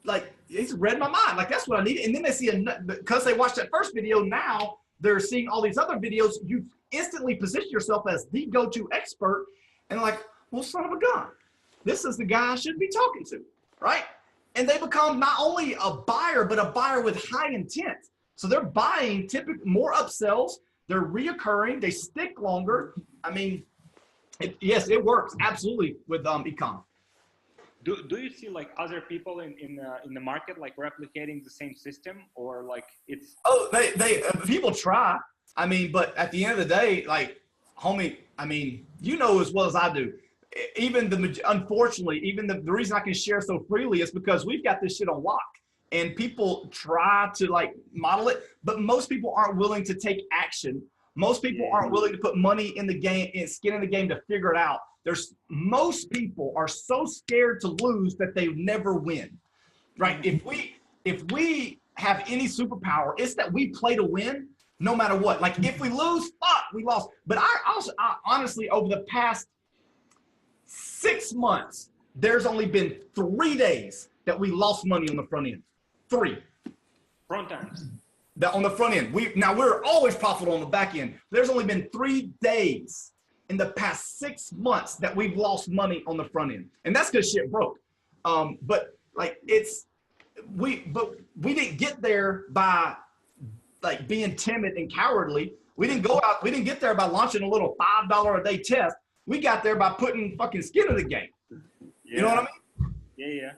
like, he's read my mind. Like, that's what I need. And then they see, because they watched that first video, now they're seeing all these other videos. You instantly position yourself as the go-to expert, and like, well, son of a gun, this is the guy I should be talking to, right? And they become not only a buyer, but a buyer with high intent. So they're buying typically more upsells. They're reoccurring. They stick longer. I mean, yes, it works absolutely with e-com. Do you see like other people in the market like replicating the same system, or like it's? Oh, they people try. I mean, but at the end of the day, like, homie, I mean, you know as well as I do. Unfortunately, the reason I can share so freely is because we've got this shit on lock, and people try to like model it, but most people aren't willing to take action. Most people aren't willing to put money in the game and skin in the game to figure it out. Most people are so scared to lose that they never win, right? If we have any superpower, it's that we play to win no matter what. Like, if we lose, fuck, we lost. But I honestly, over the past 6 months, there's only been 3 days that we lost money on the front end. 3. Front ends. On the front end. We're always profitable on the back end. There's only been 3 days in the past 6 months that we've lost money on the front end. And that's because shit broke. But like but we didn't get there by like being timid and cowardly. We didn't get there by launching a little $5 a day test. We got there by putting fucking skin in the game. Yeah. You know what I mean? Yeah.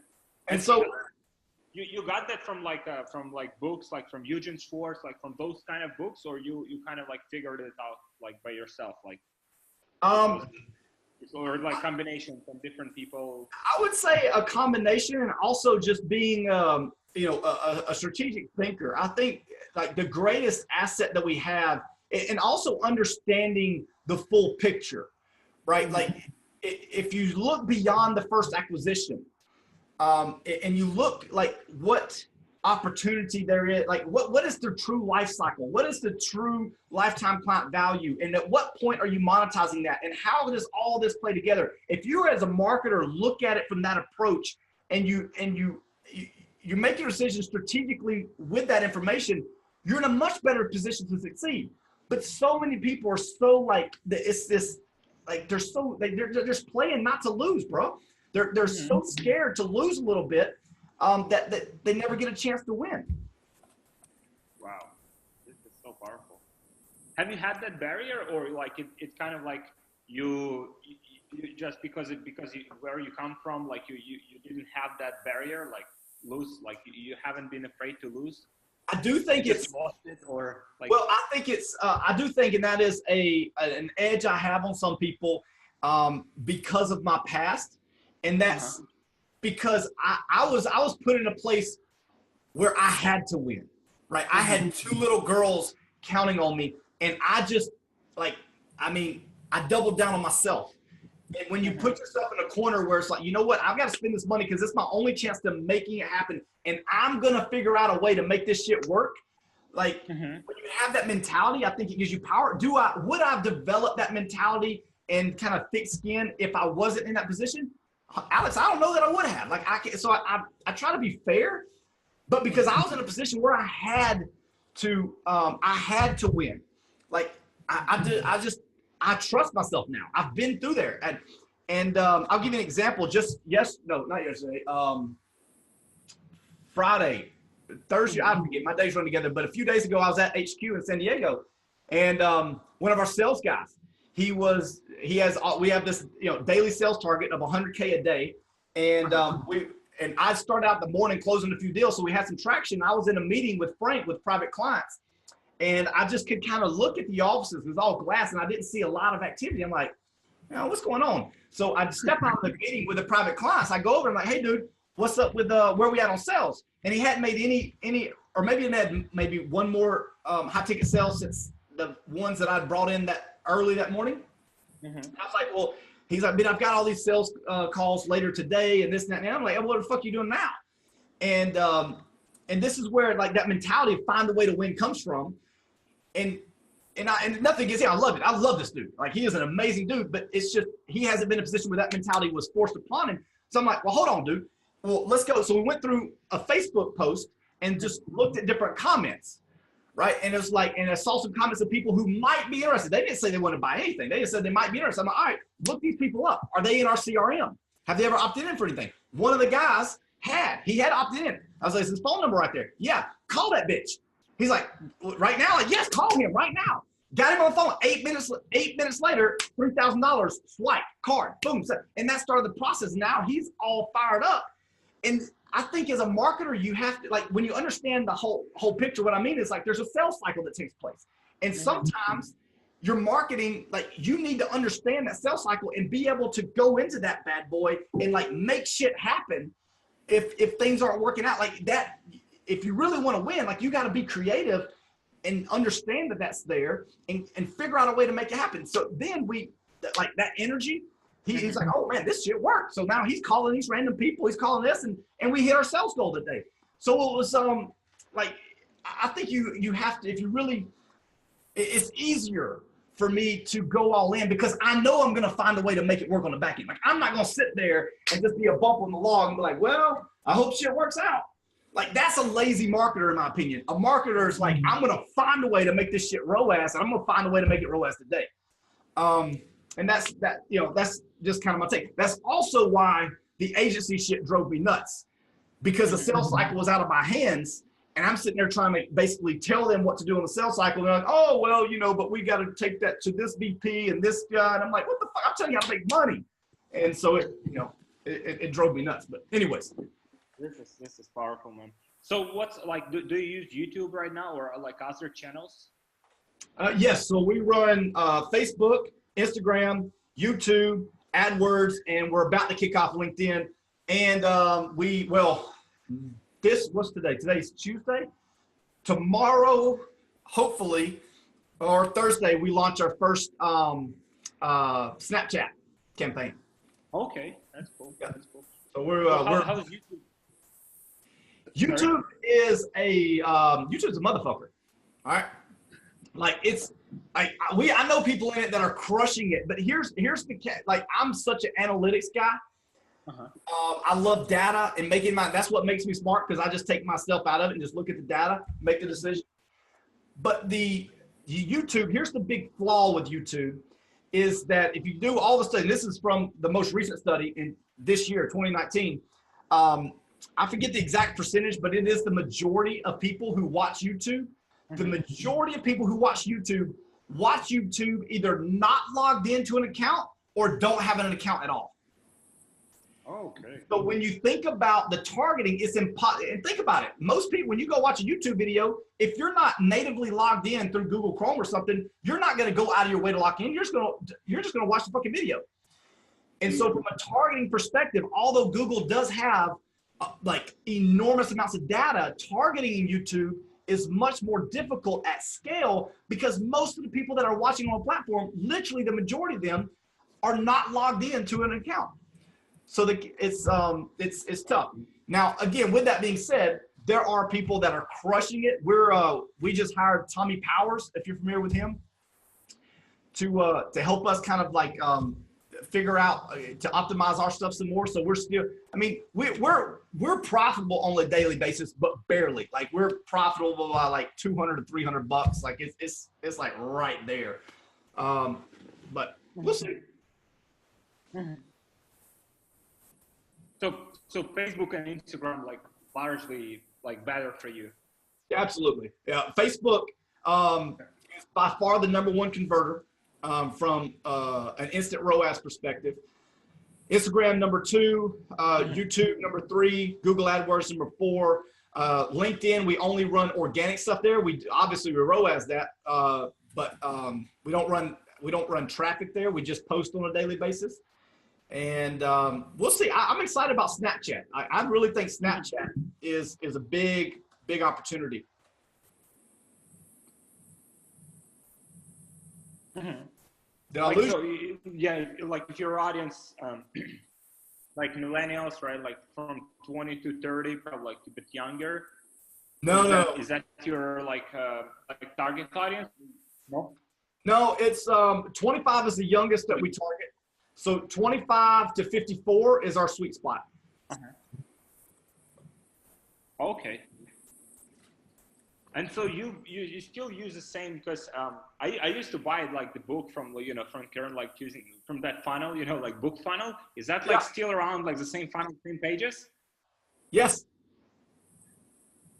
And so you got that from books, like from Eugene Schwartz, like from those kind of books, or you kind of like figured it out like by yourself, like or like combination from different people? I would say a combination, and also just being a strategic thinker. I think like the greatest asset that we have, and also understanding the full picture, right? Like if you look beyond the first acquisition, and you look like what opportunity there is, like what is the true life cycle? What is the true lifetime client value? And at what point are you monetizing that? And how does all this play together? If you as a marketer look at it from that approach, and you make your decision strategically with that information, you're in a much better position to succeed. But so many people are so like, it's this, like they're just playing not to lose, bro. They're so scared to lose a little bit that they never get a chance to win. Wow, this is so powerful. Have you had that barrier, or like it's kind of like you just because where you come from, like you didn't have that barrier, like lose, like you haven't been afraid to lose? I do think it's lost it, or like. Well, I think it's I do think, and that is an edge I have on some people because of my past, and that's because I was put in a place where I had to win, right? I had two little girls counting on me, and I just I doubled down on myself. And when you put yourself in a corner where it's like, you know what, I've got to spend this money because it's my only chance to making it happen, and I'm going to figure out a way to make this shit work. Like when you have that mentality, I think it gives you power. Would I have developed that mentality and kind of thick skin if I wasn't in that position? Alex, I don't know that I would have. Like I try to be fair, but because I was in a position where I had to win. Like I trust myself now. I've been through there, and I'll give you an example. Not yesterday. Friday, Thursday. I forget, my days run together. But a few days ago, I was at HQ in San Diego, and one of our sales guys, we have this daily sales target of 100K a day, and I started out the morning closing a few deals, so we had some traction. I was in a meeting with Frank with private clients. And I just could kind of look at the offices. It was all glass, and I didn't see a lot of activity. I'm like, what's going on? So I step out of the meeting with the private clients. I go over and I'm like, hey, dude, what's up with where we at on sales? And he hadn't made any, or maybe he had maybe one more high ticket sales since the ones that I'd brought in that early that morning. I was like, well, he's like, man, I've got all these sales calls later today and this and that. And I'm like, what the fuck are you doing now? And this is where like that mentality of find a way to win comes from. And nothing against him. I love it. I love this dude. Like, he is an amazing dude, but it's just, he hasn't been in a position where that mentality was forced upon him. So I'm like, well, hold on, dude. Well, let's go. So we went through a Facebook post and just looked at different comments, right? And it was like, and I saw some comments of people who might be interested. They didn't say they want to buy anything. They just said they might be interested. I'm like, all right, look these people up. Are they in our CRM? Have they ever opted in for anything? One of the guys he had opted in. I was like, is his phone number right there? Yeah, call that bitch. He's like, right now? Like, yes, call him right now. Got him on the phone. 8 minutes later, $3,000 swipe, card, boom. And that started the process. Now he's all fired up. And I think as a marketer, you have to, like, when you understand the whole picture, what I mean is like there's a sales cycle that takes place. And sometimes your marketing, like, you need to understand that sales cycle and be able to go into that bad boy and like make shit happen if things aren't working out like that. If you really want to win, like, you got to be creative and understand that that's there and figure out a way to make it happen. So then like that energy, he's like, oh man, this shit works. So now he's calling these random people, he's calling this, and we hit our sales goal today. So it was like, I think you have to, if you really, it's easier for me to go all in because I know I'm going to find a way to make it work on the back end. Like, I'm not going to sit there and just be a bump on the log and be like, well, I hope shit works out. Like, that's a lazy marketer, in my opinion. A marketer is like, I'm going to find a way to make this shit ROAS, and I'm going to find a way to make it ROAS today. And that's just kind of my take. That's also why the agency shit drove me nuts. because the sales cycle was out of my hands. And I'm sitting there trying to basically tell them what to do on the sales cycle. And they're like, oh, well, you know, but we got to take that to this VP and this guy. And I'm like, what the fuck? I'm telling you how to make money. And so it, you know, it drove me nuts. But anyways. This is powerful, man. So what's like, do you use YouTube right now or like other channels? Yes. So we run Facebook, Instagram, YouTube, AdWords, and we're about to kick off LinkedIn. And what's today? Today's Tuesday. Tomorrow, hopefully, or Thursday, we launch our first Snapchat campaign. Okay, that's cool. Yeah. That's cool. So we're how's YouTube? YouTube is YouTube's a motherfucker. All right, like it's I know people in it that are crushing it, but here's the like I'm such an analytics guy. I love data and that's what makes me smart, because I just take myself out of it and just look at the data, make the decision. But the YouTube, here's the big flaw with YouTube, is that if you do all the study, this is from the most recent study in this year, 2019. I forget the exact percentage, but it is the majority of people who watch YouTube. The majority of people who watch YouTube either not logged into an account or don't have an account at all. Okay. So when you think about the targeting, it's impossible. And think about it. Most people, when you go watch a YouTube video, if you're not natively logged in through Google Chrome or something, you're not going to go out of your way to log in. You're just going to watch the fucking video. And so from a targeting perspective, although Google does have like enormous amounts of data, targeting in YouTube is much more difficult at scale, because most of the people that are watching on a platform, literally the majority of them, are not logged into an account. So it's tough. Now, again, with that being said, there are people that are crushing it. We just hired Tommy Powers, if you're familiar with him, to help us kind of like figure out to optimize our stuff some more. So we're still, I mean, we're profitable on a daily basis, but barely. Like we're profitable by like $200 to $300. Like it's like right there. But we'll see. So Facebook and Instagram like largely like better for you. Yeah, absolutely. Yeah, Facebook is by far the #1 converter from an instant ROAS perspective. Instagram #2, YouTube #3, Google AdWords #4, LinkedIn. We only run organic stuff there. We ROAS that, but we don't run traffic there. We just post on a daily basis. And we'll see. I'm excited about Snapchat. I really think Snapchat is a big opportunity. Did I lose? So, yeah, like if your audience, like millennials, right? Like from 20 to 30, probably like a bit younger. Is that your like target audience? No, it's 25 is the youngest that we target. So 25 to 54 is our sweet spot. Okay. And so you still use the same, because I used to buy like the book from Frank Kern, like using from that funnel, like book funnel. Is that like still around, like the same funnel, same pages? Yes.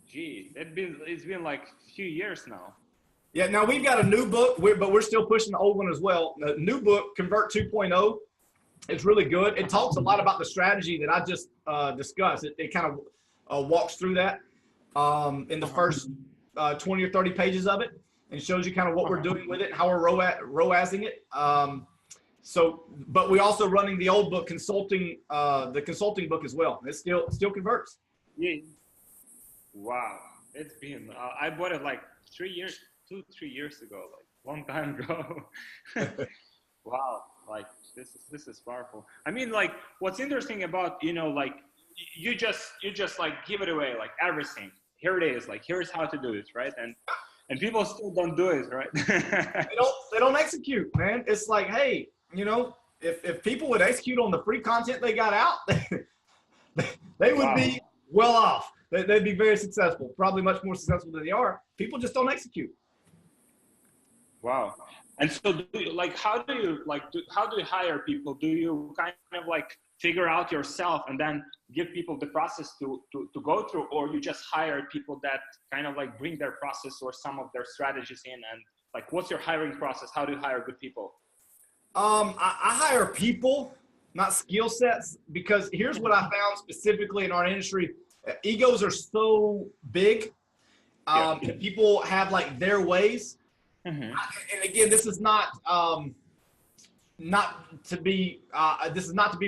Gee, it's been like a few years now. Yeah, now we've got a new book, but we're still pushing the old one as well. The new book, Convert 2.0, is really good. It talks a lot about the strategy that I just discussed. It kind of walks through that in the first 20 or 30 pages of it, and shows you kind of what we're doing with it, how we're ROASing it. But we also running the old book, the consulting book as well. It still converts. Yeah. Wow, it's been. I bought it like 2-3 years ago, like long time ago. Wow, like this is powerful. I mean, like what's interesting about like you just like give it away, like everything. Here it is, like here's how to do it, right? And people still don't do it, right? they don't execute, man. It's like, hey, if people would execute on the free content they got out, they would be well off. They'd be very successful, probably much more successful than they are. People just don't execute. Wow. And so do you, like, how do you hire people? Do you kind of like figure out yourself and then give people the process to go through, or you just hire people that kind of like bring their process or some of their strategies in? And like, what's your hiring process? How do you hire good people? I hire people, not skill sets, because here's what I found specifically in our industry. Egos are so big. And people have like their ways. And again, this is not to be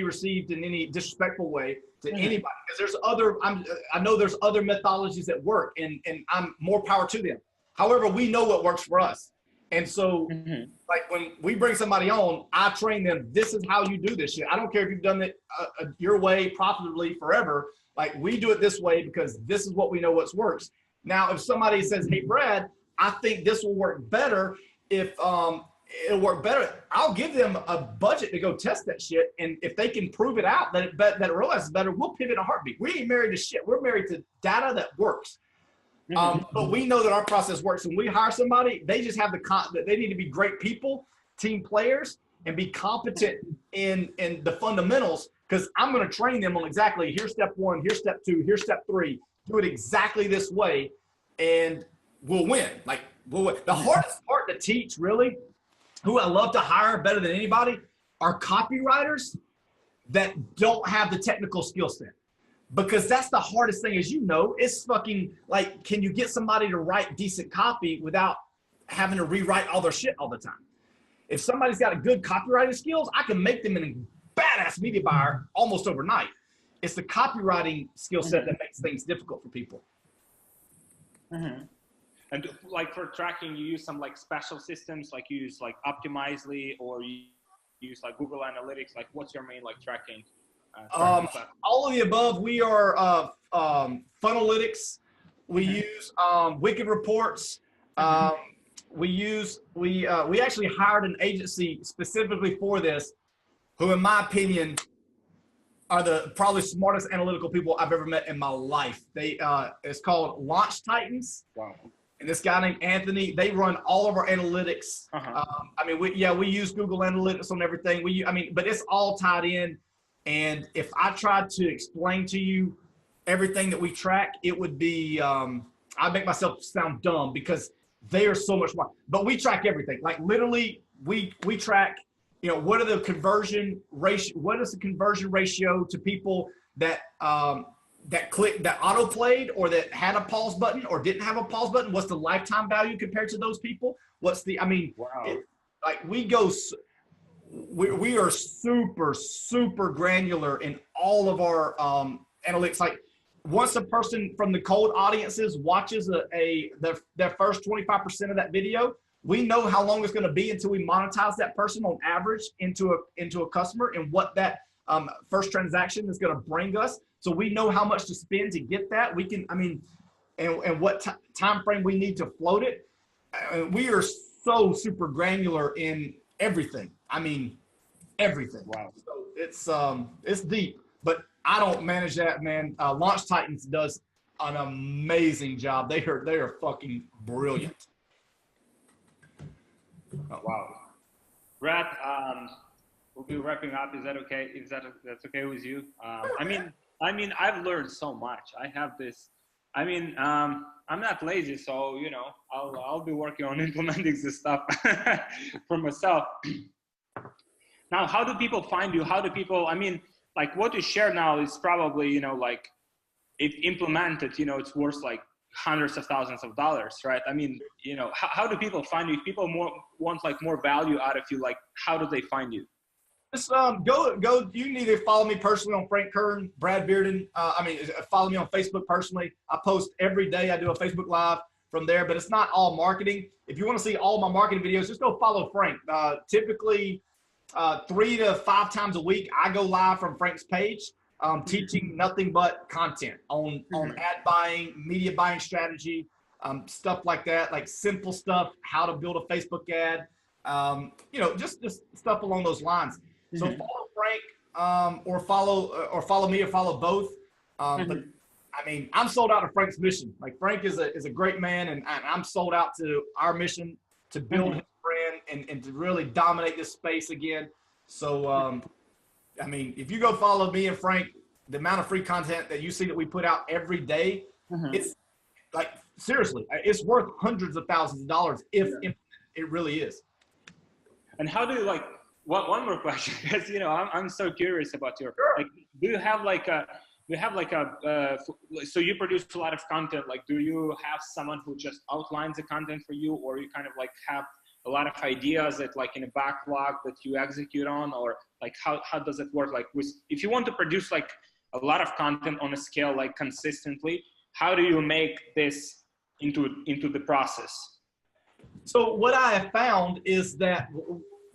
received in any disrespectful way to anybody, because there's other, I know there's other methodologies that work, and I'm more power to them. However, we know what works for us. And so like when we bring somebody on, I train them, this is how you do this shit. I don't care if you've done it your way profitably forever. Like, we do it this way because this is what we know what works. Now, if somebody says, hey, Brad, I think this will work better, if it'll work better, I'll give them a budget to go test that shit. And if they can prove it out that it realizes better, we'll pivot in a heartbeat. We ain't married to shit. We're married to data that works. But we know that our process works. When we hire somebody, they just have they need to be great people, team players, and be competent in the fundamentals, because I'm going to train them on exactly, here's step 1, here's step 2, here's step 3. Do it exactly this way, and we'll win. Like, we'll win. The hardest part to teach, really, who I love to hire better than anybody, are copywriters that don't have the technical skill set. Because that's the hardest thing, as you know. It's fucking like, can you get somebody to write decent copy without having to rewrite all their shit all the time? If somebody's got a good copywriting skills, I can make them a badass media buyer almost overnight. It's the copywriting skill set that makes things difficult for people. And like for tracking, you use some like special systems, like you use like Optimizely, or you use like Google Analytics. Like, what's your main like tracking? All of the above. We are Funnelytics. We use Wicked Reports. We actually hired an agency specifically for this, who, in my opinion, are the probably smartest analytical people I've ever met in my life. It's called Launch Titans. Wow. And this guy named Anthony, they run all of our analytics. I mean, we use Google Analytics on everything. But it's all tied in. And if I tried to explain to you everything that we track, it would be, I'd make myself sound dumb, because they are so much more. But we track everything. Like, literally, we track, what are the conversion ratio? What is the conversion ratio to people that that auto played, or that had a pause button or didn't have a pause button? What's the lifetime value compared to those people? What's the, wow. We are super, super granular in all of our analytics. Like, once a person from the cold audiences watches their first 25% of that video, we know how long it's going to be until we monetize that person on average into a customer, and what that first transaction is going to bring us. So we know how much to spend to get that. We can, and what time frame we need to float it. We are so super granular in everything. Everything. Wow. So it's deep, but I don't manage that, man. Launch Titans does an amazing job. They are fucking brilliant. Oh, wow. Brad, we'll be wrapping up. Is that okay? That's okay with you? I've learned so much. I have this. I'm not lazy, so I'll be working on implementing this stuff for myself. Now, how do people find you? How do people? Like, what you share now is probably like, if implemented, it's worth like hundreds of thousands of dollars, right? How do people find you? If people want like more value out of you, like, how do they find you? Just go. You can either follow me personally on Frank Kern, Brad Bearden. Follow me on Facebook personally. I post every day. I do a Facebook Live from there, but it's not all marketing. If you want to see all my marketing videos, just go follow Frank. Typically 3 to 5 times a week, I go live from Frank's page, teaching nothing but content on ad buying, media buying strategy, stuff like that, like simple stuff, how to build a Facebook ad, just stuff along those lines. So follow Frank, or follow me, or follow both. But I'm sold out to Frank's mission. Like, Frank is a great man, and I'm sold out to our mission to build his brand and to really dominate this space again. So, I mean, if you go follow me and Frank, the amount of free content that you see that we put out every day, it's like, seriously, it's worth hundreds of thousands of dollars if it really is. And how do you like, one more question, because, you know, I'm so curious about your, like, do you have like a, so you produce a lot of content, like, do you have someone who just outlines the content for you, or you kind of like have a lot of ideas that like in a backlog that you execute on, or like, how does it work? Like if you want to produce like a lot of content on a scale, like consistently, how do you make this into the process? So what I have found is that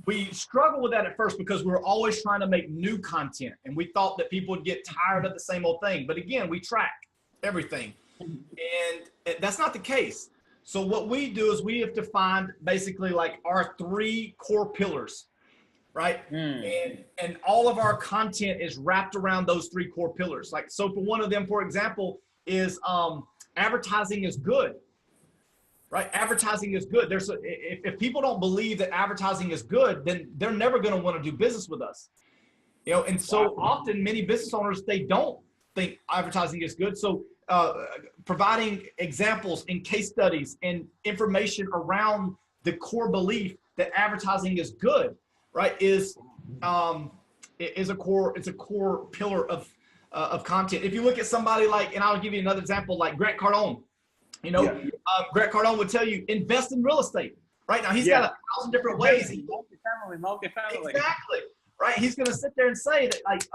we struggle with that at first because we're always trying to make new content, and we thought that people would get tired of the same old thing. But again, we track everything, and that's not the case. So what we do is we have to find basically like our 3 core pillars, right? And all of our content is wrapped around those 3 core pillars. Like, so for one of them, for example, is advertising is good. Right? Advertising is good. If people don't believe that advertising is good, then they're never going to want to do business with us. You know, and so often many business owners, they don't think advertising is good. So providing examples and case studies and information around the core belief that advertising is good, right, is a core pillar of content. If you look at somebody like, and I'll give you another example, like Grant Cardone. You know, Grant Cardone would tell you, invest in real estate. Right now, he's got 1,000 different ways. Multifamily. Exactly. Right. He's going to sit there and say that, like,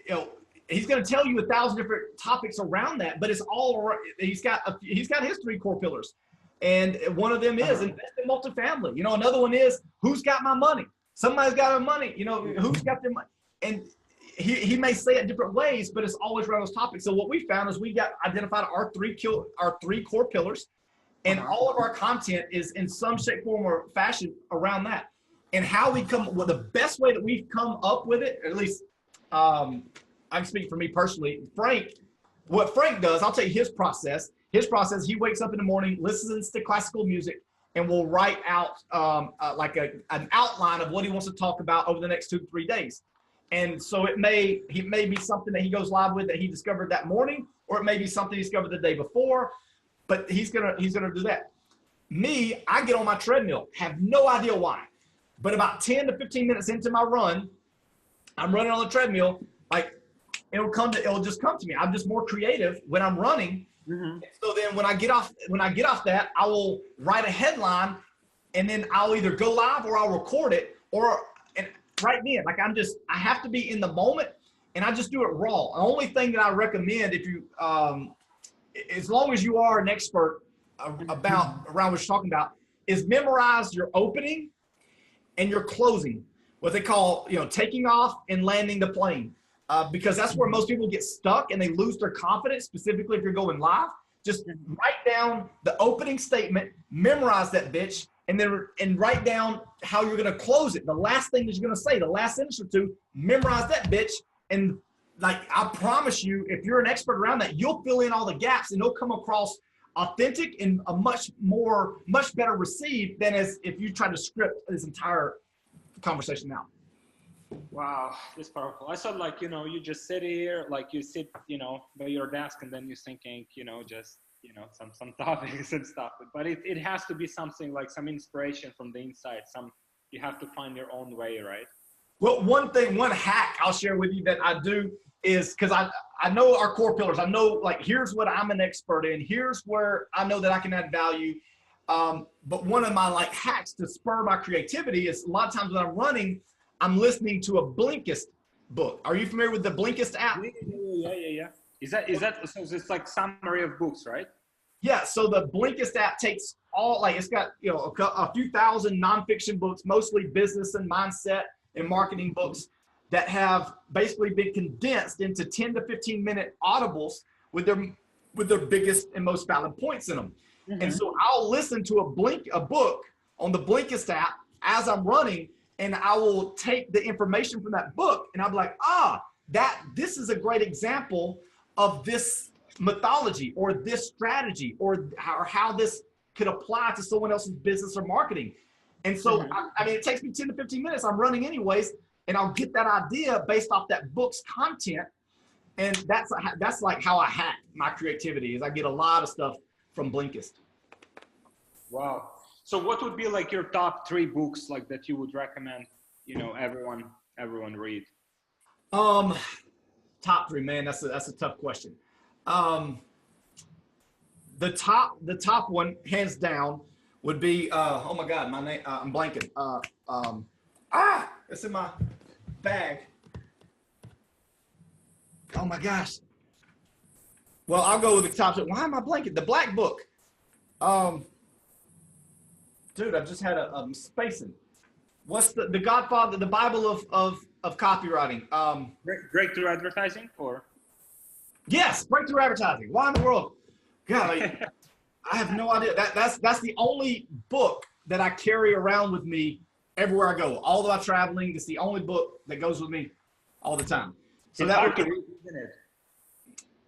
you know, he's going to tell you 1,000 different topics around that, but it's all, he's got his 3 core pillars. And one of them is invest in multifamily. You know, another one is who's got my money? Somebody's got our money. You know, who's got their money? And he may say it different ways, but it's always around those topics. So what we found is we got identified our 3 core pillars, and all of our content is in some shape, form, or fashion around that. And how we the best way that we've come up with it, at least I can speak for me personally. What Frank does, I'll tell you his process. His process, he wakes up in the morning, listens to classical music, and will write out like an outline of what he wants to talk about over the next 2 to 3 days. And so it may be something that he goes live with that he discovered that morning, or it may be something he discovered the day before, but he's gonna do that. Me, I get on my treadmill, have no idea why, but about 10 to 15 minutes into my run, I'm running on the treadmill, like it'll just come to me. I'm just more creative when I'm running. So then when I get off that, I will write a headline, and then I'll either go live or I'll record it, and right then, like I have to be in the moment, and I just do it raw. The only thing that I recommend, if you, as long as you are an expert around what you're talking about, is memorize your opening and your closing, what they call, you know, taking off and landing the plane, because that's where most people get stuck and they lose their confidence, specifically if you're going live. Just write down the opening statement, memorize that bitch, and then write down how you're going to close it. The last thing that you're going to say, the last sentence or 2, memorize that bitch. And like, I promise you, if you're an expert around that, you'll fill in all the gaps, and they'll come across authentic and a much better received than as if you try to script this entire conversation out. Wow, it's powerful. I thought, like, you know, you just sit here, like you sit, you know, by your desk, and then you're thinking, you know, just, you know, some topics and stuff. But it has to be something like some inspiration from the inside. You have to find your own way, right? Well, one hack I'll share with you that I do is, because I know our core pillars. I know, like, here's what I'm an expert in. Here's where I know that I can add value. But one of my like hacks to spur my creativity is a lot of times when I'm running, I'm listening to a Blinkist book. Are you familiar with the Blinkist app? Yeah. Is that so? It's like summary of books, right? Yeah. So the Blinkist app takes all, like, it's got, you know, a few thousand nonfiction books, mostly business and mindset and marketing books, that have basically been condensed into 10 to 15 minute audibles with their biggest and most valid points in them. And so I'll listen to a book on the Blinkist app as I'm running, and I will take the information from that book, and I'll be like, this is a great example of this mythology or this strategy or how this could apply to someone else's business or marketing. And so, I mean, it takes me 10 to 15 minutes. I'm running anyways, and I'll get that idea based off that book's content. And that's like how I hack my creativity, is I get a lot of stuff from Blinkist. Wow. So what would be like your top 3 books like that you would recommend, you know, everyone read? Top 3, man, that's a tough question. The top one, hands down, would be oh my God, my name, I'm blanking. It's in my bag. Oh my gosh. Well, I'll go with the top 2. Why am I blanking? The Black Book. Dude, I've just had a spacing. What's the Godfather, the Bible of copywriting? Breakthrough Advertising, or? Yes, Breakthrough Advertising. Why in the world? God, I have no idea. That's the only book that I carry around with me everywhere I go. Although I'm traveling, it's the only book that goes with me all the time. So it's that hard would to read, isn't it?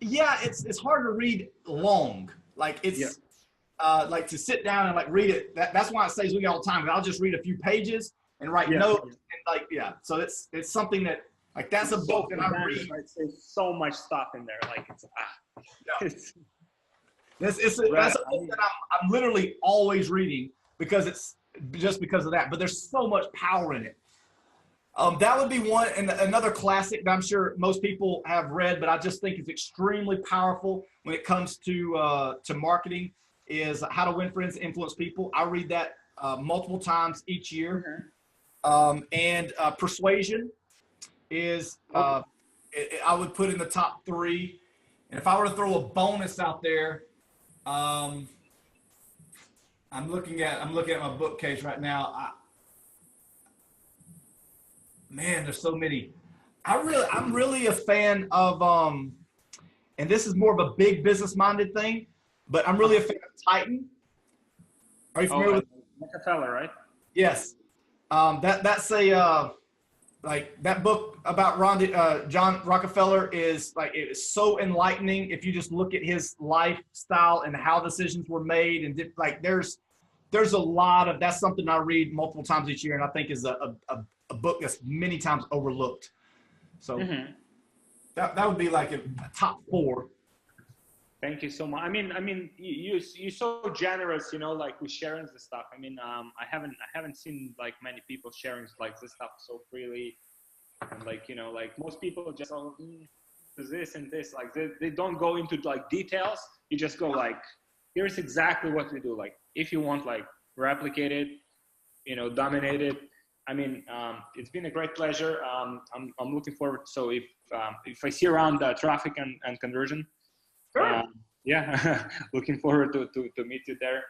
Yeah, it's hard to read long. Like it's like to sit down and like read it. That's why it stays with me all the time. I'll just read a few pages and write notes and like So it's something that like that's a book that I read. Right? There's so much stuff in there. Like that's a book that I'm literally always reading because it's just because of that. But there's so much power in it. That would be one, and another classic that I'm sure most people have read, but I just think is extremely powerful when it comes to marketing, is How to Win Friends, Influence People. I read that multiple times each year. And Persuasion is, I would put in the top 3. And if I were to throw a bonus out there, I'm looking at my bookcase right now. Man, there's so many. I'm really a fan of, and this is more of a big business-minded thing, but I'm really a fan of Titan. Are you familiar with Rockefeller, right? Yes. That's a like that book about John Rockefeller is like, it is so enlightening if you just look at his lifestyle and how decisions were made, and like there's a lot of, that's something I read multiple times each year, and I think is a book that's many times overlooked. So that would be like a top 4. Thank you so much. I mean, you're so generous, you know, like with sharing this stuff. I mean, I haven't seen like many people sharing like this stuff so freely, and like, you know, like most people just this and this, like they don't go into like details. You just go like, here's exactly what we do. Like if you want, like replicate it, you know, dominate it. I mean, it's been a great pleasure. I'm looking forward. So if I see around traffic and conversion, sure. looking forward to meet you there.